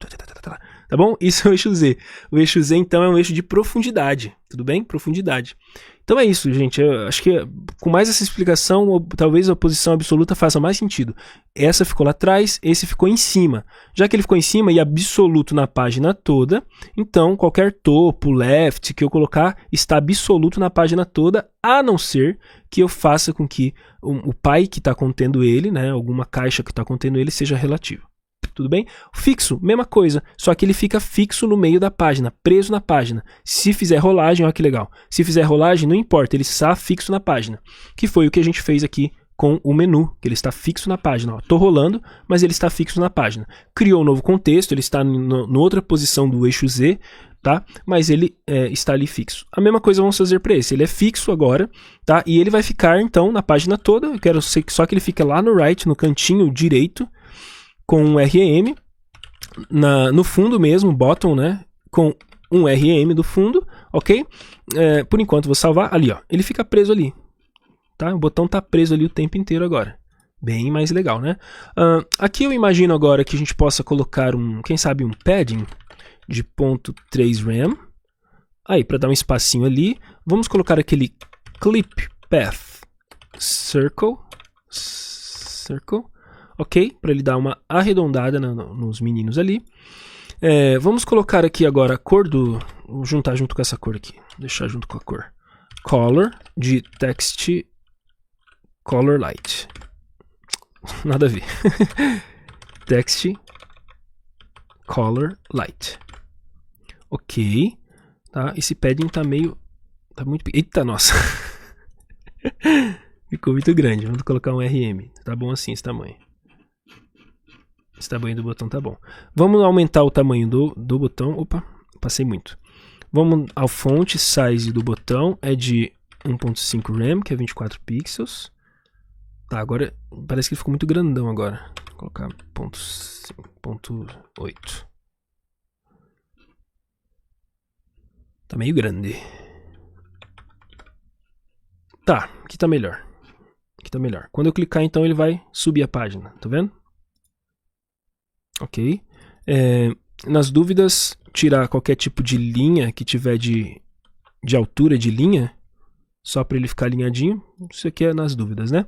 S1: Tá bom? Isso é o eixo Z. O eixo Z então é um eixo de profundidade, tudo bem? Profundidade. Então é isso, gente. Eu acho que com mais essa explicação, talvez a posição absoluta faça mais sentido. Essa ficou lá atrás, esse ficou em cima. Já que ele ficou em cima e absoluto na página toda, então qualquer topo, left que eu colocar está absoluto na página toda, a não ser que eu faça com que o pai que está contendo ele, né, alguma caixa que está contendo ele, seja relativo. Tudo bem? Fixo, mesma coisa, só que ele fica fixo no meio da página, preso na página. Se fizer rolagem, olha que legal. Se fizer rolagem, não importa, ele está fixo na página. Que foi o que a gente fez aqui com o menu, que ele está fixo na página. Estou rolando, mas ele está fixo na página. Criou um novo contexto, ele está na outra posição do eixo Z, tá? Mas ele está ali fixo. A mesma coisa vamos fazer para esse. Ele é fixo agora, tá? E ele vai ficar, então, na página toda. Eu quero só que ele fique lá no right, no cantinho direito, com um REM, no fundo mesmo, bottom, né? Com um REM do fundo, ok? Por enquanto vou salvar ali, ó. Ele fica preso ali, tá? O botão tá preso ali o tempo inteiro agora. Bem mais legal, né? Aqui eu imagino agora que a gente possa colocar quem sabe um padding de 0.3 rem. Aí, para dar um espacinho ali, vamos colocar aquele clip path circle, ok? Para ele dar uma arredondada nos meninos ali. Vamos colocar aqui agora a cor vou juntar junto com essa cor aqui. Deixar junto com a cor. Color de text color light. Nada a ver. Text color light. Ok. Tá? Esse padding tá meio... Tá muito... Eita, nossa. Ficou muito grande. Vamos colocar um RM. Tá bom assim esse tamanho. Esse tamanho do botão tá bom. Vamos aumentar o tamanho do botão. Opa, passei muito. Vamos ao font size do botão. É de 1.5 rem, que é 24 pixels. Tá, agora parece que ele ficou muito grandão agora. Vou colocar 0.8. Tá meio grande. Tá, aqui tá melhor. Aqui tá melhor. Quando eu clicar, então, ele vai subir a página. Tá vendo? Ok. Nas dúvidas, tirar qualquer tipo de linha que tiver de altura de linha, só para ele ficar alinhadinho. Isso aqui é nas dúvidas, né?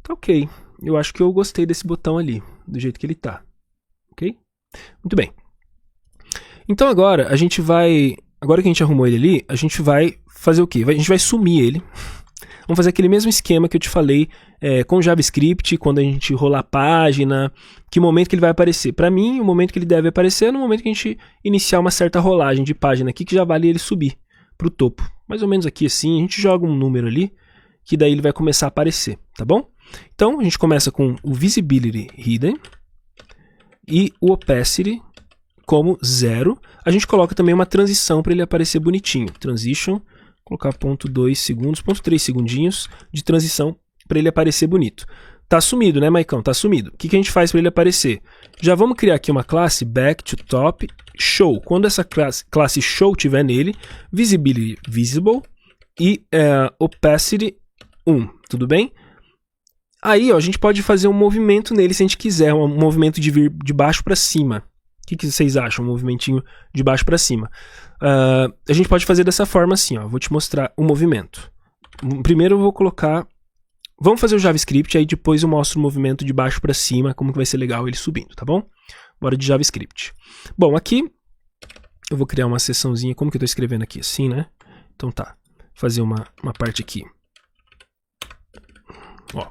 S1: Tá ok. Eu acho que eu gostei desse botão ali, do jeito que ele tá. Ok? Muito bem. Então agora, a gente vai... Agora que a gente arrumou ele ali, a gente vai fazer o quê? A gente vai sumir ele. Vamos fazer aquele mesmo esquema que eu te falei com JavaScript, quando a gente rolar a página, que momento que ele vai aparecer. Para mim, o momento que ele deve aparecer é no momento que a gente iniciar uma certa rolagem de página aqui, que já vale ele subir para o topo. Mais ou menos aqui assim, a gente joga um número ali, que daí ele vai começar a aparecer, tá bom? Então, a gente começa com o Visibility Hidden e o Opacity como 0. A gente coloca também uma transição para ele aparecer bonitinho. Transition, colocar 0.2 segundos, 0.3 segundinhos de transição para ele aparecer bonito. Tá sumido, né, Maicão? Tá sumido. O que a gente faz para ele aparecer? Já vamos criar aqui uma classe back to top show. Quando essa classe show tiver nele, visibility visible e opacity 1, tudo bem? Aí, ó, a gente pode fazer um movimento nele se a gente quiser, um movimento de vir de baixo para cima. O que vocês acham? Um movimentinho de baixo para cima. A gente pode fazer dessa forma assim, ó. Vou te mostrar o movimento. Primeiro eu vou colocar... Vamos fazer o JavaScript, aí depois eu mostro o movimento de baixo para cima, como que vai ser legal ele subindo, tá bom? Bora de JavaScript. Bom, aqui eu vou criar uma seçãozinha, como que eu estou escrevendo aqui? Assim, né? Então tá. Fazer uma parte aqui. Ó,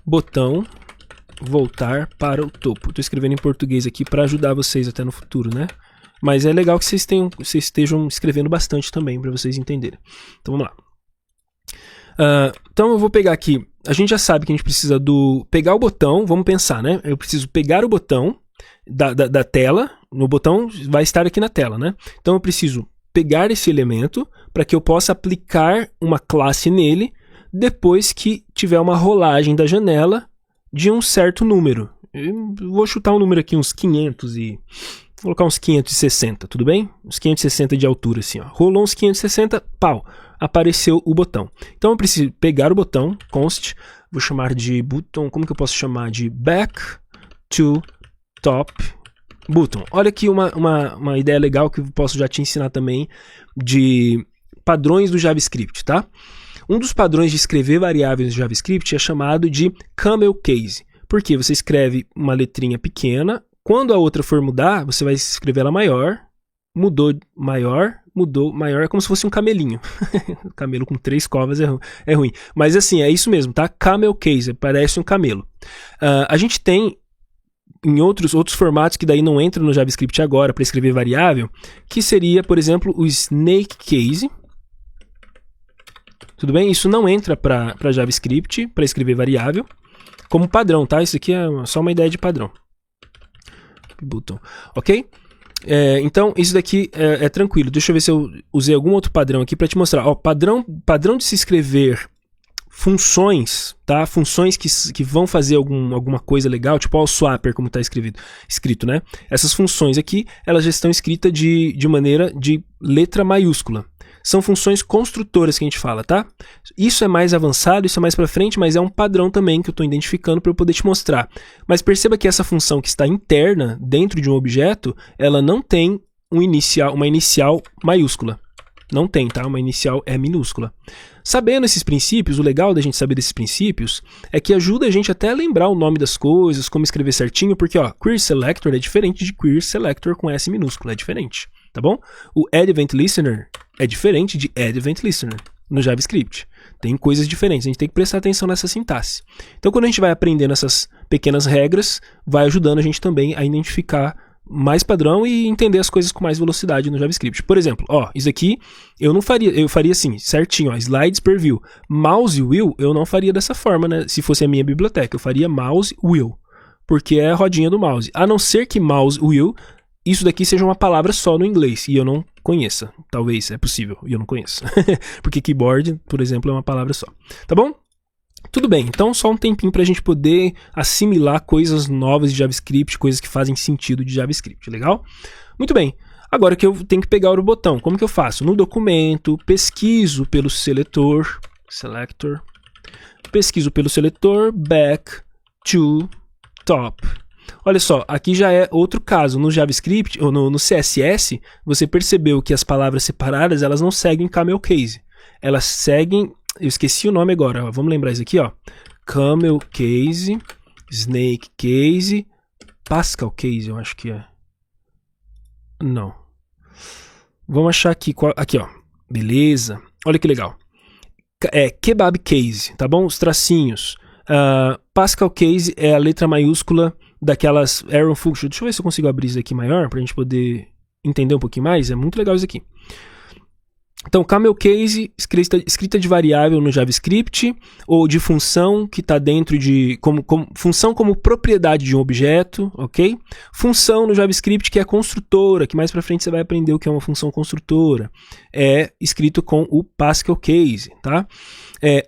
S1: botão voltar para o topo. Estou escrevendo em português aqui para ajudar vocês até no futuro, né? Mas é legal que vocês estejam escrevendo bastante também para vocês entenderem. Então vamos lá. Então eu vou pegar aqui. A gente já sabe que a gente precisa pegar o botão. Vamos pensar, né? Eu preciso pegar o botão da tela. O botão vai estar aqui na tela, né? Então eu preciso pegar esse elemento para que eu possa aplicar uma classe nele depois que tiver uma rolagem da janela de um certo número. Eu vou chutar um número aqui, uns 500 e... Vou colocar uns 560, tudo bem? Uns 560 de altura, assim, ó. Rolou uns 560, pau, apareceu o botão. Então eu preciso pegar o botão, const, vou chamar de button, como que eu posso chamar? De back to top button. Olha aqui uma ideia legal que eu posso já te ensinar também de padrões do JavaScript, tá? Um dos padrões de escrever variáveis no JavaScript é chamado de camel case. Por quê? Você escreve uma letrinha pequena, quando a outra for mudar, você vai escrever ela maior, mudou maior, é como se fosse um camelinho. Camelo com 3 covas é ruim. Mas assim, é isso mesmo, tá? Camel case, parece um camelo. A gente tem em outros formatos que daí não entram no JavaScript agora para escrever variável, que seria, por exemplo, o snake case. Tudo bem? Isso não entra para JavaScript, para escrever variável, como padrão, tá? Isso aqui é só uma ideia de padrão. Button. Ok? Então, isso daqui é tranquilo. Deixa eu ver se eu usei algum outro padrão aqui para te mostrar. Ó, padrão de se escrever funções, tá? Funções que vão fazer alguma coisa legal, tipo o swapper, como está escrito, né? Essas funções aqui, elas já estão escritas de maneira de letra maiúscula. São funções construtoras que a gente fala, tá? Isso é mais avançado, isso é mais para frente, mas é um padrão também que eu estou identificando para eu poder te mostrar. Mas perceba que essa função que está interna dentro de um objeto, ela não tem uma inicial maiúscula. Não tem, tá? Uma inicial é minúscula. Sabendo esses princípios, o legal da gente saber desses princípios é que ajuda a gente até a lembrar o nome das coisas, como escrever certinho, porque ó, query selector é diferente de query selector com S minúscula, é diferente, tá bom? O add event listener é diferente de add event listener no JavaScript. Tem coisas diferentes, a gente tem que prestar atenção nessa sintaxe. Então, quando a gente vai aprendendo essas pequenas regras, vai ajudando a gente também a identificar mais padrão e entender as coisas com mais velocidade no JavaScript. Por exemplo, ó, isso aqui eu faria assim, certinho, ó, slides per view. Mouse will eu não faria dessa forma, né? Se fosse a minha biblioteca, eu faria mouse will, porque é a rodinha do mouse. A não ser que mouse will, isso daqui seja uma palavra só no inglês e eu não conheça. Talvez, é possível, e eu não conheço. Porque keyboard, por exemplo, é uma palavra só. Tá bom? Tudo bem, então só um tempinho para a gente poder assimilar coisas novas de JavaScript, coisas que fazem sentido de JavaScript, legal? Muito bem, agora que eu tenho que pegar o botão, como que eu faço? No documento, pesquiso pelo selector, pesquiso pelo seletor, back to top. Olha só, aqui já é outro caso, no JavaScript, ou no CSS, você percebeu que as palavras separadas, elas não seguem camel case, elas seguem... Eu esqueci o nome agora, ó. Vamos lembrar isso aqui, ó. Camel case, snake case, Pascal case, eu acho que é. Não. Vamos achar aqui, aqui ó. Beleza. Olha que legal. Kebab case, tá bom? Os tracinhos. Pascal case é a letra maiúscula daquelas arrow function. Deixa eu ver se eu consigo abrir isso aqui maior pra gente poder entender um pouquinho mais. É muito legal isso aqui. Então, camel case, escrita de variável no JavaScript, ou de função que está dentro de... função como propriedade de um objeto, ok? Função no JavaScript que é construtora, que mais para frente você vai aprender o que é uma função construtora. É escrito com o Pascal case, tá?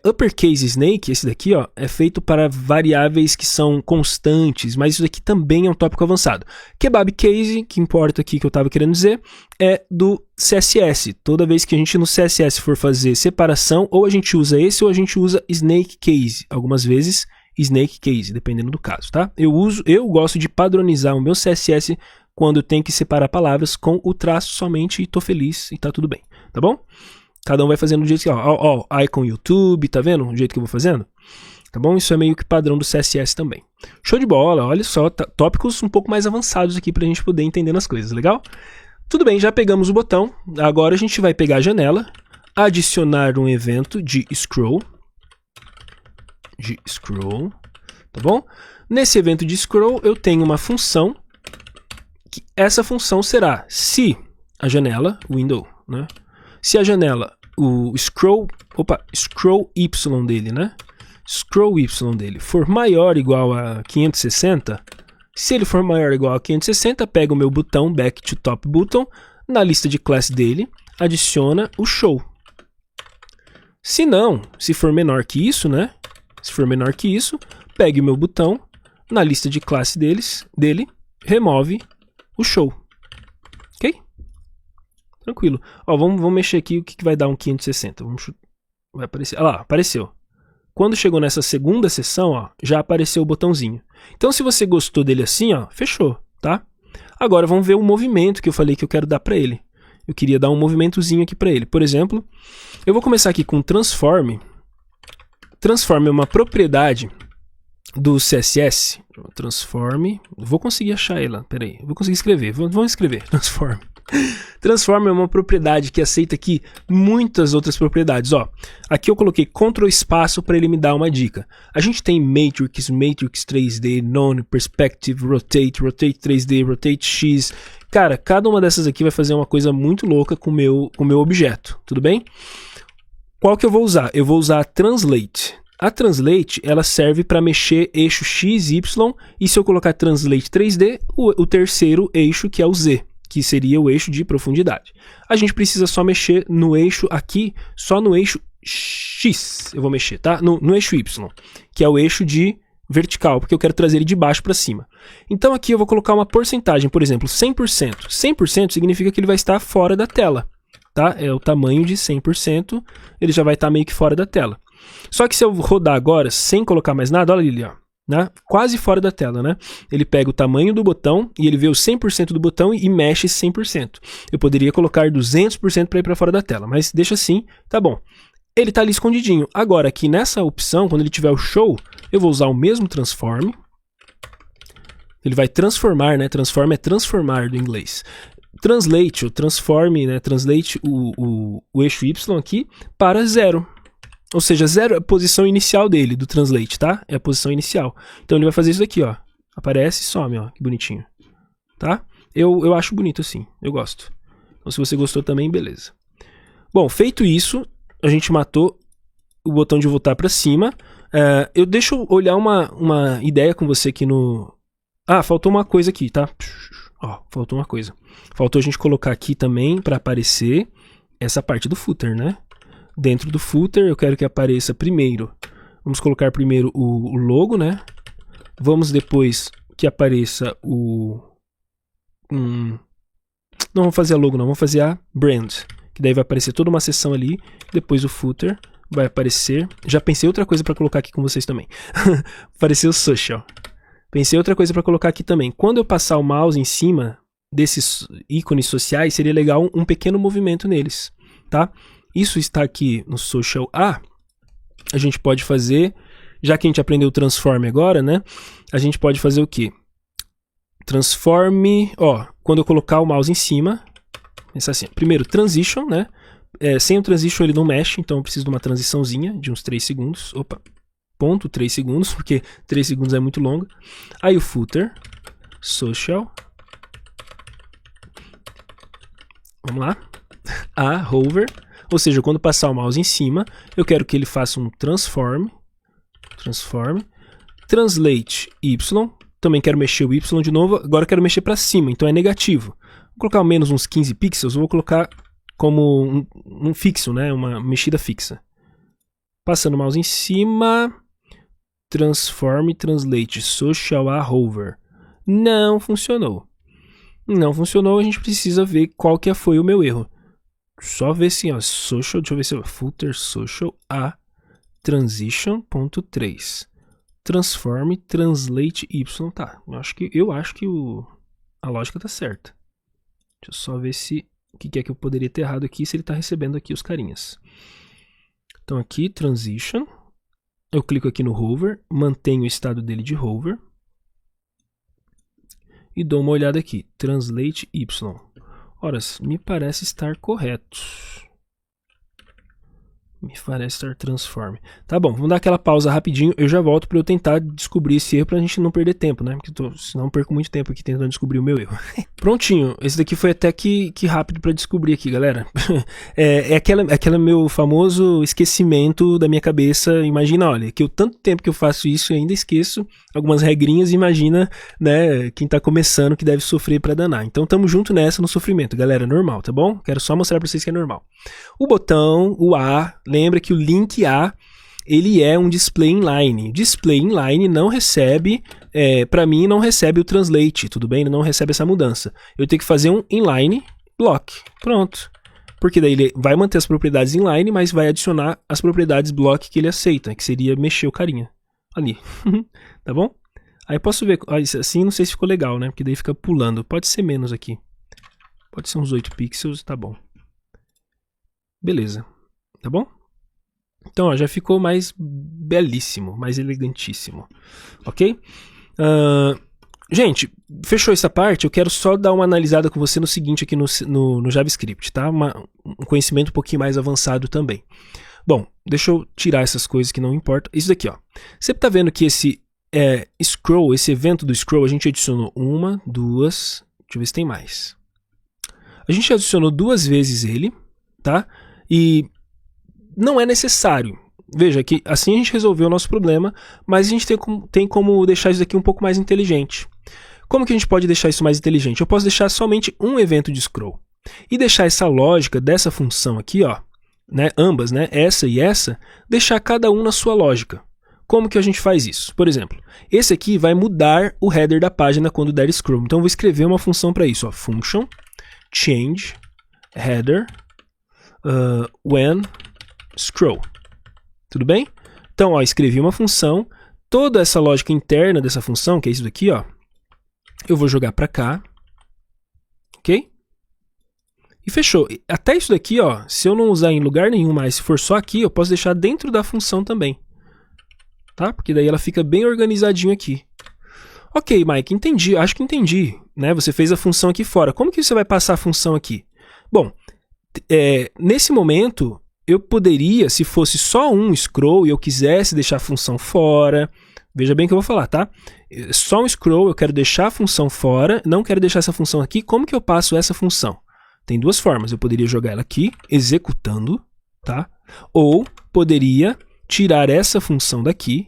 S1: Uppercase snake, esse daqui, ó, é feito para variáveis que são constantes, mas isso daqui também é um tópico avançado. Kebab case, que importa aqui que eu estava querendo dizer, é do CSS. Toda vez que a gente no CSS for fazer separação, ou a gente usa esse ou a gente usa snake case. Algumas vezes snake case, dependendo do caso, tá? Eu gosto de padronizar o meu CSS quando eu tenho que separar palavras com o traço somente e tô feliz e tá tudo bem, tá bom? Cada um vai fazendo do jeito que... Ó, icon YouTube, tá vendo? O jeito que eu vou fazendo? Tá bom? Isso é meio que padrão do CSS também. Show de bola, olha só, tópicos um pouco mais avançados aqui pra gente poder entender as coisas, legal? Tudo bem, já pegamos o botão. Agora a gente vai pegar a janela, adicionar um evento de scroll, tá bom? Nesse evento de scroll eu tenho uma função, que essa função será se a janela, window, né? Se a janela, o scroll y dele, né? Scroll y dele for maior ou igual a 560, se ele for maior ou igual a 560, pega o meu botão back to top button, na lista de classe dele, adiciona o show. Se não, se for menor que isso, né? Se for menor que isso, pegue o meu botão, na lista de classe dele, remove o show. Ok? Tranquilo. Ó, vamos mexer aqui, o que vai dar um 560? Vai aparecer. Ah lá, apareceu. Quando chegou nessa segunda seção, ó, já apareceu o botãozinho. Então, se você gostou dele assim, ó, fechou, tá? Agora, vamos ver o movimento que eu falei que eu quero dar para ele. eu queria dar um movimentozinho aqui para ele. Por exemplo, eu vou começar aqui com transform. Transform é uma propriedade do CSS. Transform, vou conseguir achar ela, peraí, vou conseguir escrever, vamos escrever, transform. Transform é uma propriedade que aceita aqui muitas outras propriedades, ó. Aqui eu coloquei Ctrl espaço para ele me dar uma dica. A gente tem Matrix, Matrix 3D, None, Perspective, Rotate, Rotate 3D, Rotate X. Cara, cada uma dessas aqui vai fazer uma coisa muito louca com o meu objeto, tudo bem? Qual que eu vou usar? Eu vou usar a Translate. A Translate, ela serve para mexer eixo X, Y, e se eu colocar Translate 3D, o terceiro eixo, que é o Z, que seria o eixo de profundidade. A gente precisa só mexer no eixo aqui, só no eixo X, eu vou mexer, tá? No eixo Y, que é o eixo de vertical, porque eu quero trazer ele de baixo para cima. Então aqui eu vou colocar uma porcentagem, por exemplo, 100%. 100% significa que ele vai estar fora da tela, tá? É o tamanho de 100%, ele já vai estar meio que fora da tela. Só que se eu rodar agora, sem colocar mais nada, olha ali, ó, né? Quase fora da tela, né? Ele pega o tamanho do botão e ele vê o 100% do botão e mexe 100%. Eu poderia colocar 200% para ir para fora da tela, mas deixa assim, tá bom. Ele tá ali escondidinho. Agora, aqui nessa opção, quando ele tiver o show, eu vou usar o mesmo transform. Ele vai transformar, né? Transform é transformar do inglês. Translate, ou transforme, né? Translate o eixo Y aqui para 0. Ou seja, 0 é a posição inicial dele, do Translate, tá? É a posição inicial. Então ele vai fazer isso daqui, ó. Aparece e some, ó. Que bonitinho. Tá? Eu acho bonito assim. Eu gosto. Então se você gostou também, beleza. Bom, feito isso, a gente matou o botão de voltar para cima. Deixa eu olhar uma ideia com você aqui no... Ah, faltou uma coisa aqui, tá? Ó, faltou uma coisa. Faltou a gente colocar aqui também para aparecer essa parte do footer, né? Dentro do footer, eu quero que apareça primeiro. Vamos colocar primeiro o logo, né? Vamos depois que apareça o... Não vamos fazer a logo, não. Vamos fazer a brand. Que daí vai aparecer toda uma seção ali. Depois o footer vai aparecer. Já pensei outra coisa para colocar aqui com vocês também. Apareceu o social. Pensei outra coisa para colocar aqui também. Quando eu passar o mouse em cima desses ícones sociais, seria legal um pequeno movimento neles, tá? Isso está aqui no Social A. A gente pode fazer, já que a gente aprendeu o Transform agora, né? A gente pode fazer o quê? Transform, ó, quando eu colocar o mouse em cima, pensa assim, primeiro Transition, né? Sem o Transition ele não mexe, então eu preciso de uma transiçãozinha de uns 3 segundos. Opa, ponto 3 segundos, porque 3 segundos é muito longo. Aí o Footer, Social. Vamos lá. A, Hover. Ou seja, quando passar o mouse em cima, eu quero que ele faça um transform. Translate Y. Também quero mexer o Y de novo. Agora eu quero mexer para cima, então é negativo. Vou colocar menos uns 15 pixels. Vou colocar como um fixo, né? Uma mexida fixa. Passando o mouse em cima. Transform, Translate, Social a Hover. Não funcionou. Não funcionou, a gente precisa ver qual que foi o meu erro. Só ver assim, ó, social, deixa eu ver se é footer social a transition.3. Transform, translate y, tá. Eu acho que a lógica tá certa. Deixa eu só ver se o que é que eu poderia ter errado aqui, se ele tá recebendo aqui os carinhas. Então aqui transition, eu clico aqui no hover, mantenho o estado dele de hover e dou uma olhada aqui, translate y. Ora, me parece estar correto. Me parece estar transform. Tá bom, vamos dar aquela pausa rapidinho. Eu já volto para eu tentar descobrir esse erro pra gente não perder tempo, né? Porque senão eu perco muito tempo aqui tentando descobrir o meu erro. Prontinho, esse daqui foi até que rápido para descobrir aqui, galera. É aquele meu famoso esquecimento da minha cabeça. Imagina, olha, que tanto tempo que eu faço isso e ainda esqueço algumas regrinhas. Imagina, né, quem tá começando que deve sofrer para danar. Então tamo junto nessa no sofrimento, galera, normal, tá bom? Quero só mostrar para vocês que é normal. O botão, o A, lembra que o link A, ele é um display inline. Display inline não recebe, para mim não recebe o translate, tudo bem? Ele não recebe essa mudança. Eu tenho que fazer um inline block, pronto. Porque daí ele vai manter as propriedades inline, mas vai adicionar as propriedades block que ele aceita, que seria mexer o carinha ali, tá bom? Aí posso ver, assim não sei se ficou legal, né? Porque daí fica pulando, pode ser menos aqui. Pode ser uns 8 pixels, tá bom. Beleza, tá bom? Então, ó, já ficou mais belíssimo, mais elegantíssimo, ok? Gente, fechou essa parte, eu quero só dar uma analisada com você no seguinte aqui no JavaScript, tá? Um conhecimento um pouquinho mais avançado também. Bom, deixa eu tirar essas coisas que não importam. Isso daqui, ó. Você tá vendo que esse scroll, esse evento do scroll, a gente adicionou uma, duas, deixa eu ver se tem mais. A gente adicionou 2 vezes ele, tá? E não é necessário. Veja que assim a gente resolveu o nosso problema, mas a gente tem como deixar isso aqui um pouco mais inteligente. Como que a gente pode deixar isso mais inteligente? Eu posso deixar somente um evento de scroll e deixar essa lógica dessa função aqui, ó, né, ambas, né, essa e essa, deixar cada um na sua lógica. Como que a gente faz isso? Por exemplo, esse aqui vai mudar o header da página quando der scroll. Então eu vou escrever uma função para isso, ó, function change header when scroll. Tudo bem? Então, ó, escrevi uma função, toda essa lógica interna dessa função, que é isso daqui, ó, eu vou jogar para cá, ok? E fechou. Até isso daqui, ó, se eu não usar em lugar nenhum mais, se for só aqui, eu posso deixar dentro da função também, tá? Porque daí ela fica bem organizadinho aqui. Ok, Mike, entendi, acho que entendi, né? Você fez a função aqui fora. Como que você vai passar a função aqui? Bom, nesse momento, eu poderia, se fosse só um scroll e eu quisesse deixar a função fora, veja bem o que eu vou falar, tá? Só um scroll, eu quero deixar a função fora, não quero deixar essa função aqui. Como que eu passo essa função? Tem 2 formas. Eu poderia jogar ela aqui, executando, tá? Ou poderia tirar essa função daqui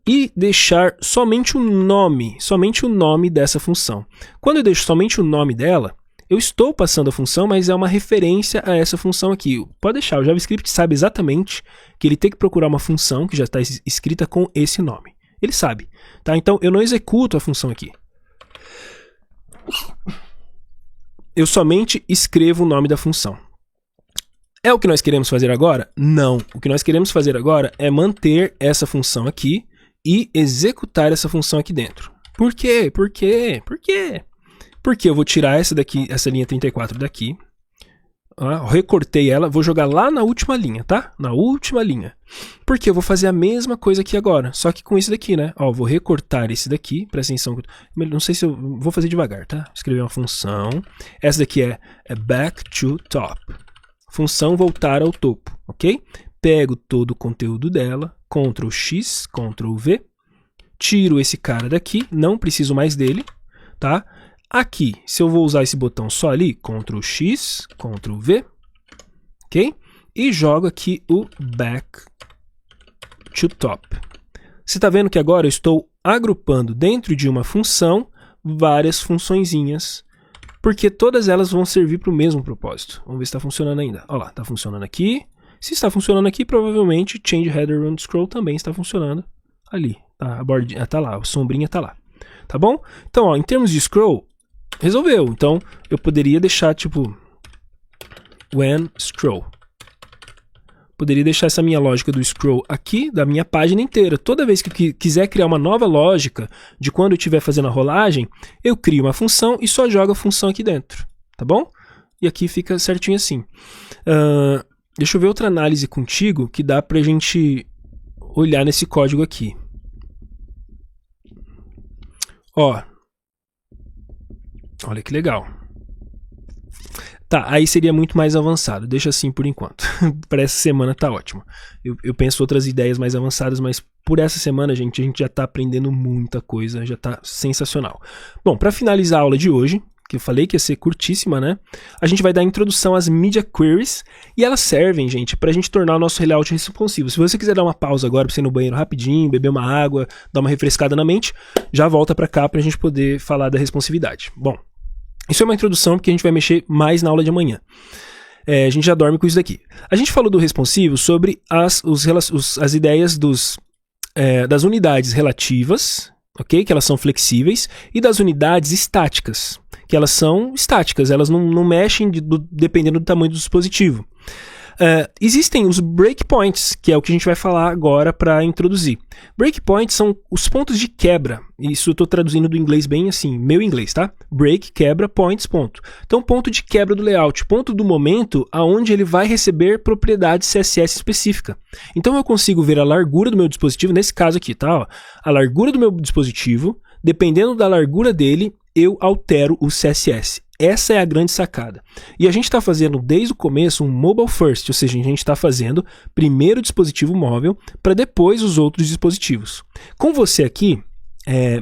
S1: e deixar somente o nome dessa função. Quando eu deixo somente o nome dela, eu estou passando a função, mas é uma referência a essa função aqui. Pode deixar, o JavaScript sabe exatamente que ele tem que procurar uma função que já está escrita com esse nome. Ele sabe, tá? Então eu não executo a função aqui. Eu somente escrevo o nome da função. É o que nós queremos fazer agora? Não. O que nós queremos fazer agora é manter essa função aqui e executar essa função aqui dentro. Por quê? Por quê? Por quê? Porque eu vou tirar essa linha 34 daqui, ó, recortei ela, vou jogar lá na última linha, tá? Na última linha. Porque eu vou fazer a mesma coisa aqui agora, só que com esse daqui, né? Ó, vou recortar esse daqui, presta atenção. Não sei se eu vou fazer devagar, tá? Escrever uma função. Essa daqui é back to top. Função voltar ao topo, ok? Pego todo o conteúdo dela, Ctrl X, Ctrl V, tiro esse cara daqui, não preciso mais dele, tá? Aqui, se eu vou usar esse botão só ali, Ctrl X, Ctrl V, ok? E jogo aqui o back to top. Você está vendo que agora eu estou agrupando dentro de uma função várias funçõezinhas, porque todas elas vão servir para o mesmo propósito. Vamos ver se está funcionando ainda. Olha lá, está funcionando aqui. Se está funcionando aqui, provavelmente change header on scroll também está funcionando ali. Tá, a bordinha tá lá, a sombrinha tá lá. Tá bom? Então, ó, em termos de scroll, resolveu. Então, eu poderia deixar, tipo, when scroll. Poderia deixar essa minha lógica do scroll aqui, da minha página inteira. Toda vez que eu quiser criar uma nova lógica de quando eu estiver fazendo a rolagem, eu crio uma função e só jogo a função aqui dentro. Tá bom? E aqui fica certinho assim. Deixa eu ver outra análise contigo que dá pra gente olhar nesse código aqui. Ó. Olha que legal. Tá, aí seria muito mais avançado. Deixa assim por enquanto. Para essa semana tá ótimo. Eu penso outras ideias mais avançadas, mas por essa semana, gente, a gente já tá aprendendo muita coisa, já tá sensacional. Bom, para finalizar a aula de hoje, que eu falei que ia ser curtíssima, né? A gente vai dar a introdução às Media Queries e elas servem, gente, pra gente tornar o nosso layout responsivo. Se você quiser dar uma pausa agora pra você ir no banheiro rapidinho, beber uma água, dar uma refrescada na mente, já volta pra cá pra gente poder falar da responsividade. Bom, isso é uma introdução porque a gente vai mexer mais na aula de amanhã. A gente já dorme com isso daqui. A gente falou do responsivo sobre as ideias das unidades relativas, ok? Que elas são flexíveis, e das unidades estáticas, que elas são estáticas, elas não mexem dependendo do tamanho do dispositivo. Existem os breakpoints, que é o que a gente vai falar agora para introduzir. Breakpoints são os pontos de quebra. Isso eu estou traduzindo do inglês bem assim, meu inglês, tá? Break, quebra, points, ponto. Então, ponto de quebra do layout, ponto do momento aonde ele vai receber propriedade CSS específica. Então, eu consigo ver a largura do meu dispositivo, nesse caso aqui, tá? Ó, a largura do meu dispositivo, dependendo da largura dele, eu altero o CSS. Essa é a grande sacada. E a gente está fazendo desde o começo um mobile first, ou seja, a gente está fazendo primeiro o dispositivo móvel para depois os outros dispositivos. Com você aqui,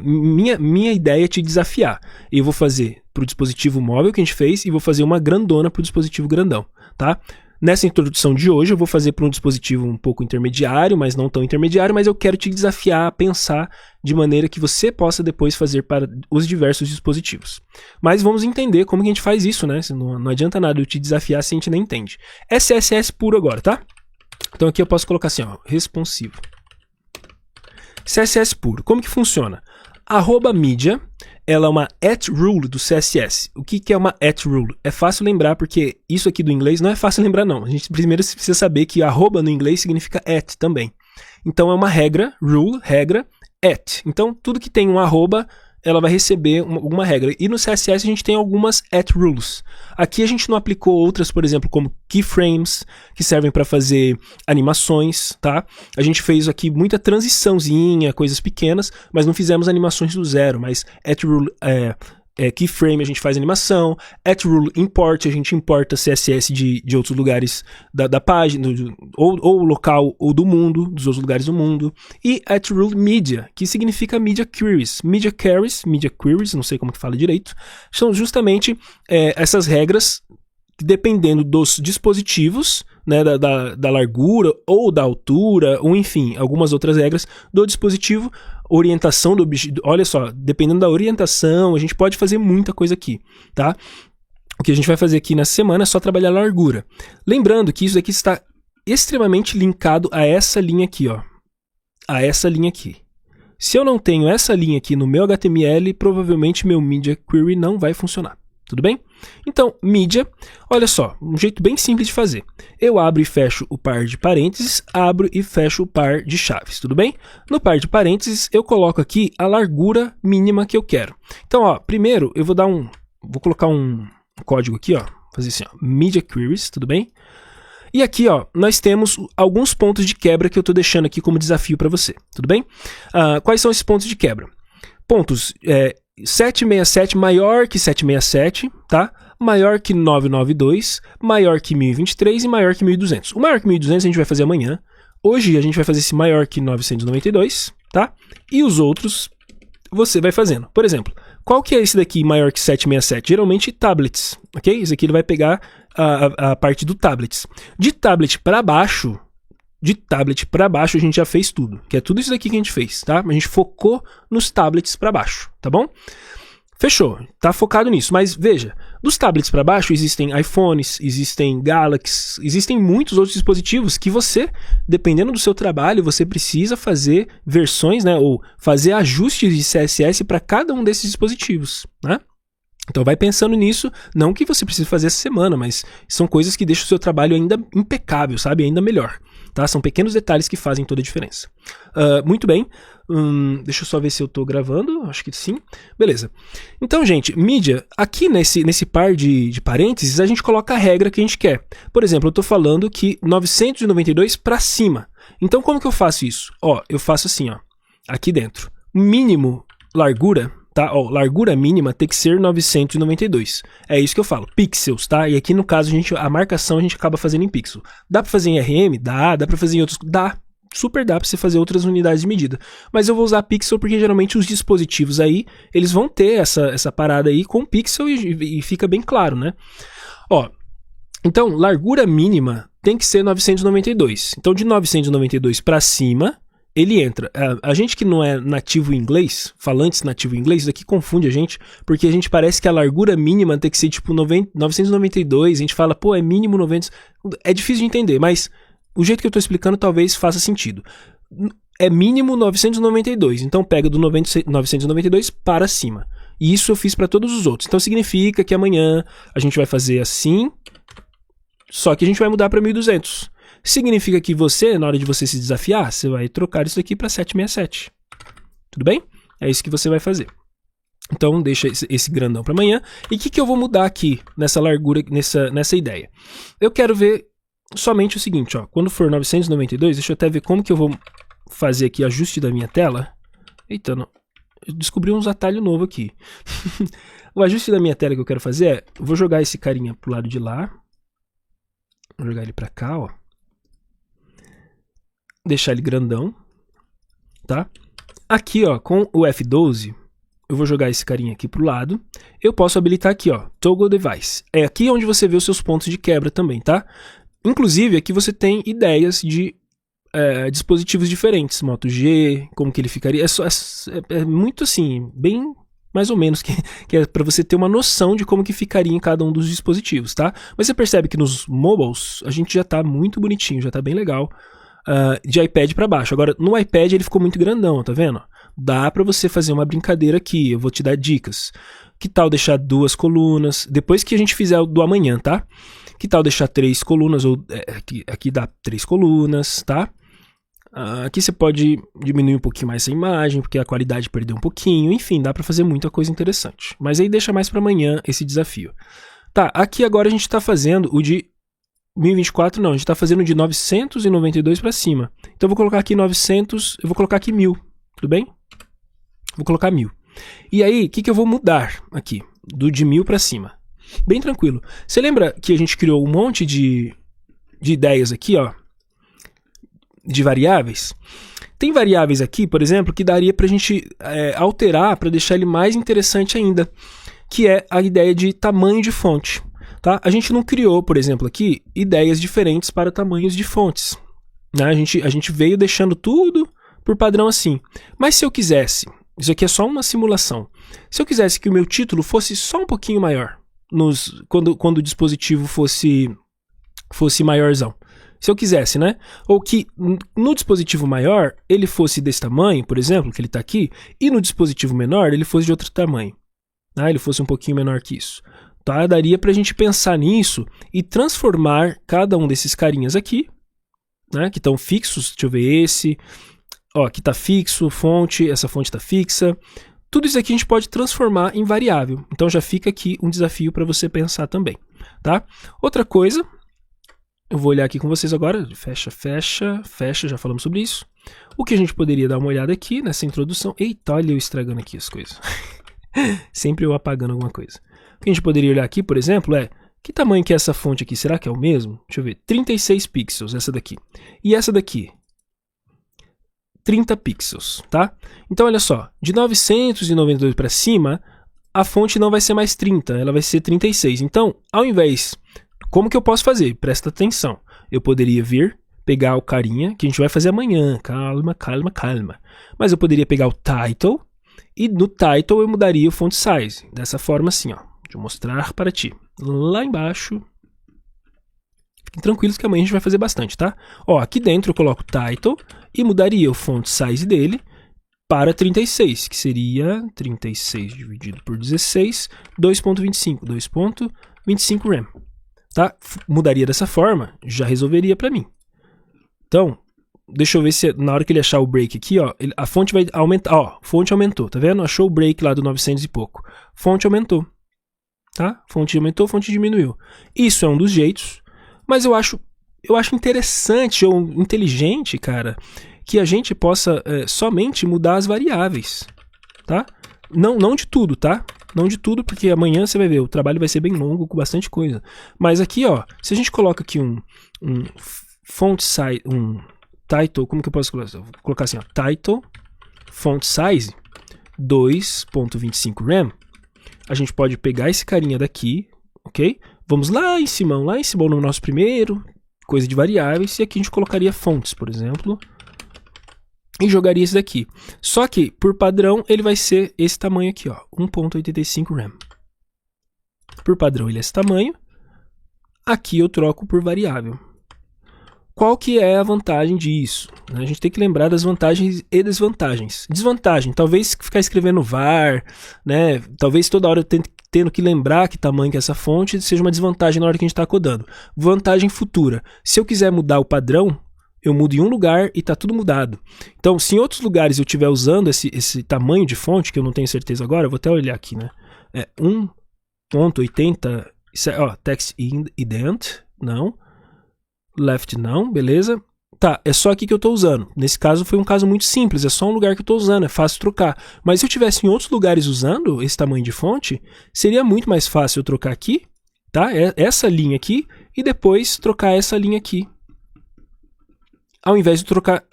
S1: minha ideia é te desafiar. Eu vou fazer para o dispositivo móvel que a gente fez e vou fazer uma grandona para o dispositivo grandão, tá? Nessa introdução de hoje eu vou fazer para um dispositivo um pouco intermediário, mas não tão intermediário, mas eu quero te desafiar a pensar de maneira que você possa depois fazer para os diversos dispositivos. Mas vamos entender como que a gente faz isso, né? Não adianta nada eu te desafiar se a gente não entende. É CSS puro agora, tá? Então aqui eu posso colocar assim, ó, responsivo. CSS puro. Como que funciona? @media, ela é uma @rule do CSS. O que é uma @rule? É fácil lembrar porque isso aqui do inglês não é fácil lembrar não. A gente primeiro precisa saber que arroba no inglês significa também. Então é uma regra, rule, regra, Então tudo que tem um arroba, ela vai receber uma regra. E no CSS a gente tem algumas @rules. Aqui a gente não aplicou outras, por exemplo, como keyframes, que servem para fazer animações, tá? A gente fez aqui muita transiçãozinha, coisas pequenas, mas não fizemos animações do zero, mas @rule keyframe a gente faz animação, @rule import, a gente importa CSS de outros lugares da página, ou local ou do mundo, dos outros lugares do mundo, e @rule media, que significa media queries. Media queries, não sei como que fala direito, são justamente essas regras que, dependendo dos dispositivos, né, da largura ou da altura, ou enfim, algumas outras regras do dispositivo, orientação do bicho, olha só, dependendo da orientação, a gente pode fazer muita coisa aqui, tá? O que a gente vai fazer aqui nessa semana é só trabalhar a largura. Lembrando que isso aqui está extremamente linkado a essa linha aqui, ó. A essa linha aqui. Se eu não tenho essa linha aqui no meu HTML, provavelmente meu Media Query não vai funcionar. Tudo bem? Então, mídia, olha só, um jeito bem simples de fazer. Eu abro e fecho o par de parênteses, abro e fecho o par de chaves, tudo bem? No par de parênteses, eu coloco aqui a largura mínima que eu quero. Então, ó, primeiro eu vou colocar um código aqui, ó, fazer assim, ó, media queries, tudo bem? E aqui, ó, nós temos alguns pontos de quebra que eu estou deixando aqui como desafio para você, tudo bem? Quais são esses pontos de quebra? Pontos 767 maior que 767, tá? Maior que 992, maior que 1023 e maior que 1200. O maior que 1200 a gente vai fazer amanhã. Hoje a gente vai fazer esse maior que 992, tá? E os outros você vai fazendo. Por exemplo, qual que é esse daqui maior que 767? Geralmente tablets, ok? Esse aqui ele vai pegar a parte do tablets. De tablet para baixo, a gente já fez tudo, que é tudo isso daqui que a gente fez, tá? A gente focou nos tablets para baixo, tá bom? Fechou, tá focado nisso, mas veja, dos tablets para baixo existem iPhones, existem Galaxies, existem muitos outros dispositivos que você, dependendo do seu trabalho, você precisa fazer versões, né, ou fazer ajustes de CSS para cada um desses dispositivos, né? Então vai pensando nisso, não que você precise fazer essa semana, mas são coisas que deixam o seu trabalho ainda impecável, sabe? Ainda melhor, tá? São pequenos detalhes que fazem toda a diferença. Muito bem, deixa eu só ver se eu tô gravando, acho que sim. Beleza. Então, gente, mídia, aqui nesse par de parênteses, a gente coloca a regra que a gente quer. Por exemplo, eu tô falando que 992 para cima. Então, como que eu faço isso? Ó, eu faço assim, ó, aqui dentro. Mínimo largura, tá? Ó, largura mínima tem que ser 992. É isso que eu falo, pixels, tá? E aqui no caso a marcação a gente acaba fazendo em pixel. Dá para fazer em RM? Dá para fazer em outros, dá. Super dá para você fazer outras unidades de medida. Mas eu vou usar pixel porque geralmente os dispositivos aí, eles vão ter essa parada aí com pixel e fica bem claro, né? Ó, então, largura mínima tem que ser 992. Então, de 992 para cima, ele entra. A gente que não é nativo em inglês, falantes nativo em inglês, isso aqui confunde a gente, porque a gente parece que a largura mínima tem que ser tipo 992, a gente fala, pô, é mínimo 90. É difícil de entender, mas o jeito que eu estou explicando talvez faça sentido. É mínimo 992, então pega do 992 para cima. E isso eu fiz para todos os outros. Então significa que amanhã a gente vai fazer assim, Só que a gente vai mudar para 1200. Significa que você, na hora de você se desafiar, você vai trocar isso aqui para 767. Tudo bem? É isso que você vai fazer. Então deixa esse grandão para amanhã. E o que eu vou mudar aqui nessa largura, nessa ideia? Eu quero ver somente o seguinte, ó. Quando for 992, deixa eu até ver como que eu vou fazer aqui ajuste da minha tela. Eita, não. Eu descobri uns atalhos novos aqui. O ajuste da minha tela que eu quero fazer é, eu vou jogar esse carinha pro lado de lá. Vou jogar ele pra cá, ó. Deixar ele grandão, tá? Aqui, ó, com o F12, eu vou jogar esse carinha aqui pro lado. Eu posso habilitar aqui, ó, Toggle Device. É aqui onde você vê os seus pontos de quebra também, tá? Inclusive, aqui você tem ideias de dispositivos diferentes. Moto G, como que ele ficaria. É muito assim, bem mais ou menos, que é para você ter uma noção de como que ficaria em cada um dos dispositivos, tá? Mas você percebe que nos mobiles a gente já tá muito bonitinho, já tá bem legal. De iPad para baixo. Agora, no iPad ele ficou muito grandão, tá vendo? Dá para você fazer uma brincadeira aqui, eu vou te dar dicas. Que tal deixar 2 colunas, depois que a gente fizer o do amanhã, tá? Que tal deixar 3 colunas, ou aqui dá 3 colunas, tá? Aqui você pode diminuir um pouquinho mais essa imagem, porque a qualidade perdeu um pouquinho, enfim, dá para fazer muita coisa interessante. Mas aí deixa mais para amanhã esse desafio. Tá, aqui agora a gente tá fazendo o de 1024 não, a gente tá fazendo de 992 para cima. Então eu vou colocar aqui 900, eu vou colocar aqui 1000, tudo bem? Vou colocar 1000. E aí, o que eu vou mudar aqui? Do de 1000 para cima. Bem tranquilo. Você lembra que a gente criou um monte de ideias aqui, ó? De variáveis? Tem variáveis aqui, por exemplo, que daria pra gente alterar para deixar ele mais interessante ainda, que é a ideia de tamanho de fonte. Tá? A gente não criou, por exemplo, aqui, ideias diferentes para tamanhos de fontes. Né? A gente veio deixando tudo por padrão assim. Mas se eu quisesse, isso aqui é só uma simulação, se eu quisesse que o meu título fosse só um pouquinho maior, quando o dispositivo fosse maiorzão. Se eu quisesse, né? Ou que no dispositivo maior ele fosse desse tamanho, por exemplo, que ele está aqui, e no dispositivo menor ele fosse de outro tamanho. Né? Ele fosse um pouquinho menor que isso. Tá? Daria para a gente pensar nisso e transformar cada um desses carinhas aqui, né? Que estão fixos. Deixa eu ver esse. Ó, aqui está fixo, fonte, essa fonte está fixa. Tudo isso aqui a gente pode transformar em variável. Então já fica aqui um desafio para você pensar também. Tá? Outra coisa, eu vou olhar aqui com vocês agora. Fecha, fecha, fecha, já falamos sobre isso. O que a gente poderia dar uma olhada aqui nessa introdução. Eita, olha eu estragando aqui as coisas. Sempre eu apagando alguma coisa. O que a gente poderia olhar aqui, por exemplo, é que tamanho que é essa fonte aqui? Será que é o mesmo? Deixa eu ver. 36 pixels, essa daqui. E essa daqui? 30 pixels, tá? Então, olha só. De 992 para cima, a fonte não vai ser mais 30, ela vai ser 36. Então, ao invés... Como que eu posso fazer? Presta atenção. Eu poderia vir, pegar o carinha, que a gente vai fazer amanhã. Calma, calma, calma. Mas eu poderia pegar o title, e no title eu mudaria o font size. Dessa forma assim, ó. Deixa eu mostrar para ti. Lá embaixo. Fiquem tranquilos que amanhã a gente vai fazer bastante, tá? Ó, aqui dentro eu coloco title e mudaria o font size dele para 36, que seria 36 dividido por 16, 2.25, 2.25 rem. Tá? Mudaria dessa forma, já resolveria para mim. Então, deixa eu ver se na hora que ele achar o break aqui, ó, a fonte vai aumentar, ó, fonte aumentou, tá vendo? Achou o break lá do 900 e pouco. Fonte aumentou. Tá? Fonte aumentou, fonte diminuiu. Isso é um dos jeitos, mas eu acho interessante ou inteligente, cara, que a gente possa somente mudar as variáveis, tá? Não de tudo, tá? Não de tudo, porque amanhã você vai ver, o trabalho vai ser bem longo, com bastante coisa. Mas aqui, ó, se a gente coloca aqui um font size, um title, como que eu posso colocar? Vou colocar assim, ó, title, font size, 2.25 rem, a gente pode pegar esse carinha daqui, ok? Vamos lá em cima no nosso primeiro, coisa de variáveis, e aqui a gente colocaria fontes, por exemplo, e jogaria esse daqui. Só que, por padrão, ele vai ser esse tamanho aqui, ó, 1.85 rem. Por padrão, ele é esse tamanho. Aqui eu troco por variável. Qual que é a vantagem disso? A gente tem que lembrar das vantagens e desvantagens. Desvantagem, talvez ficar escrevendo var, né? Talvez toda hora eu tendo que lembrar que tamanho que é essa fonte seja uma desvantagem na hora que a gente está codando. Vantagem futura. Se eu quiser mudar o padrão, eu mudo em um lugar e está tudo mudado. Então, se em outros lugares eu estiver usando esse tamanho de fonte, que eu não tenho certeza agora, eu vou até olhar aqui, né? 1.80, text indent, não. Left não, beleza. Tá, é só aqui que eu estou usando. Nesse caso foi um caso muito simples, é só um lugar que eu estou usando, é fácil trocar. Mas se eu tivesse em outros lugares usando esse tamanho de fonte, seria muito mais fácil eu trocar aqui, tá? Essa linha aqui, e depois trocar essa linha aqui. Ao invés de trocar,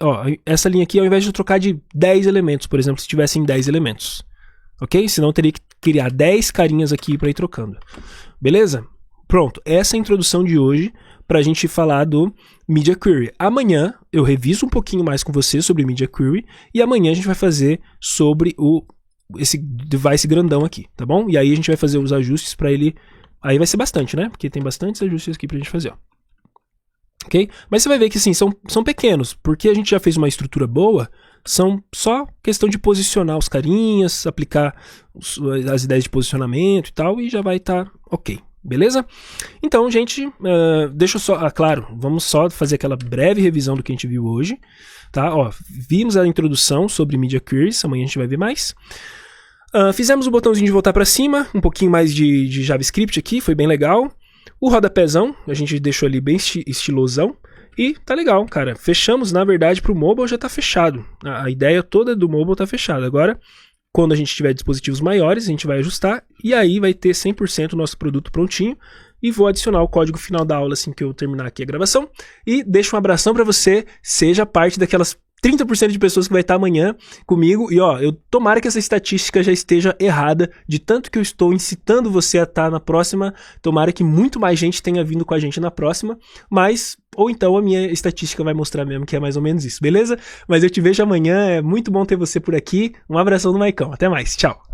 S1: essa linha aqui, ao invés de eu trocar de 10 elementos, por exemplo, se tivessem 10 elementos. Ok? Senão eu teria que criar 10 carinhas aqui para ir trocando. Beleza? Pronto, essa é a introdução de hoje para a gente falar do Media Query. Amanhã eu reviso um pouquinho mais com você sobre Media Query e amanhã a gente vai fazer sobre esse device grandão aqui, tá bom? E aí a gente vai fazer os ajustes para ele. Aí vai ser bastante, né? Porque tem bastantes ajustes aqui para a gente fazer, ó. Ok? Mas você vai ver que assim, são pequenos, porque a gente já fez uma estrutura boa, são só questão de posicionar os carinhas, aplicar as ideias de posicionamento e tal, e já vai estar ok. Beleza? Então, gente, deixa eu só... claro, vamos só fazer aquela breve revisão do que a gente viu hoje. Tá? Ó, vimos a introdução sobre Media Queries, amanhã a gente vai ver mais. Fizemos o botãozinho de voltar para cima, um pouquinho mais de JavaScript aqui, foi bem legal. O rodapézão, a gente deixou ali bem estilosão. E tá legal, cara. Fechamos, na verdade, para o mobile já tá fechado. A ideia toda do mobile tá fechada. Agora... quando a gente tiver dispositivos maiores, a gente vai ajustar e aí vai ter 100% o nosso produto prontinho. E vou adicionar o código final da aula assim que eu terminar aqui a gravação. E deixo um abração para você, seja parte daquelas 30% de pessoas que vai estar amanhã comigo. E ó, tomara que essa estatística já esteja errada, de tanto que eu estou incitando você a estar na próxima. Tomara que muito mais gente tenha vindo com a gente na próxima. Mas, ou então a minha estatística vai mostrar mesmo que é mais ou menos isso, beleza? Mas eu te vejo amanhã, é muito bom ter você por aqui. Um abração do Maicão, até mais, tchau!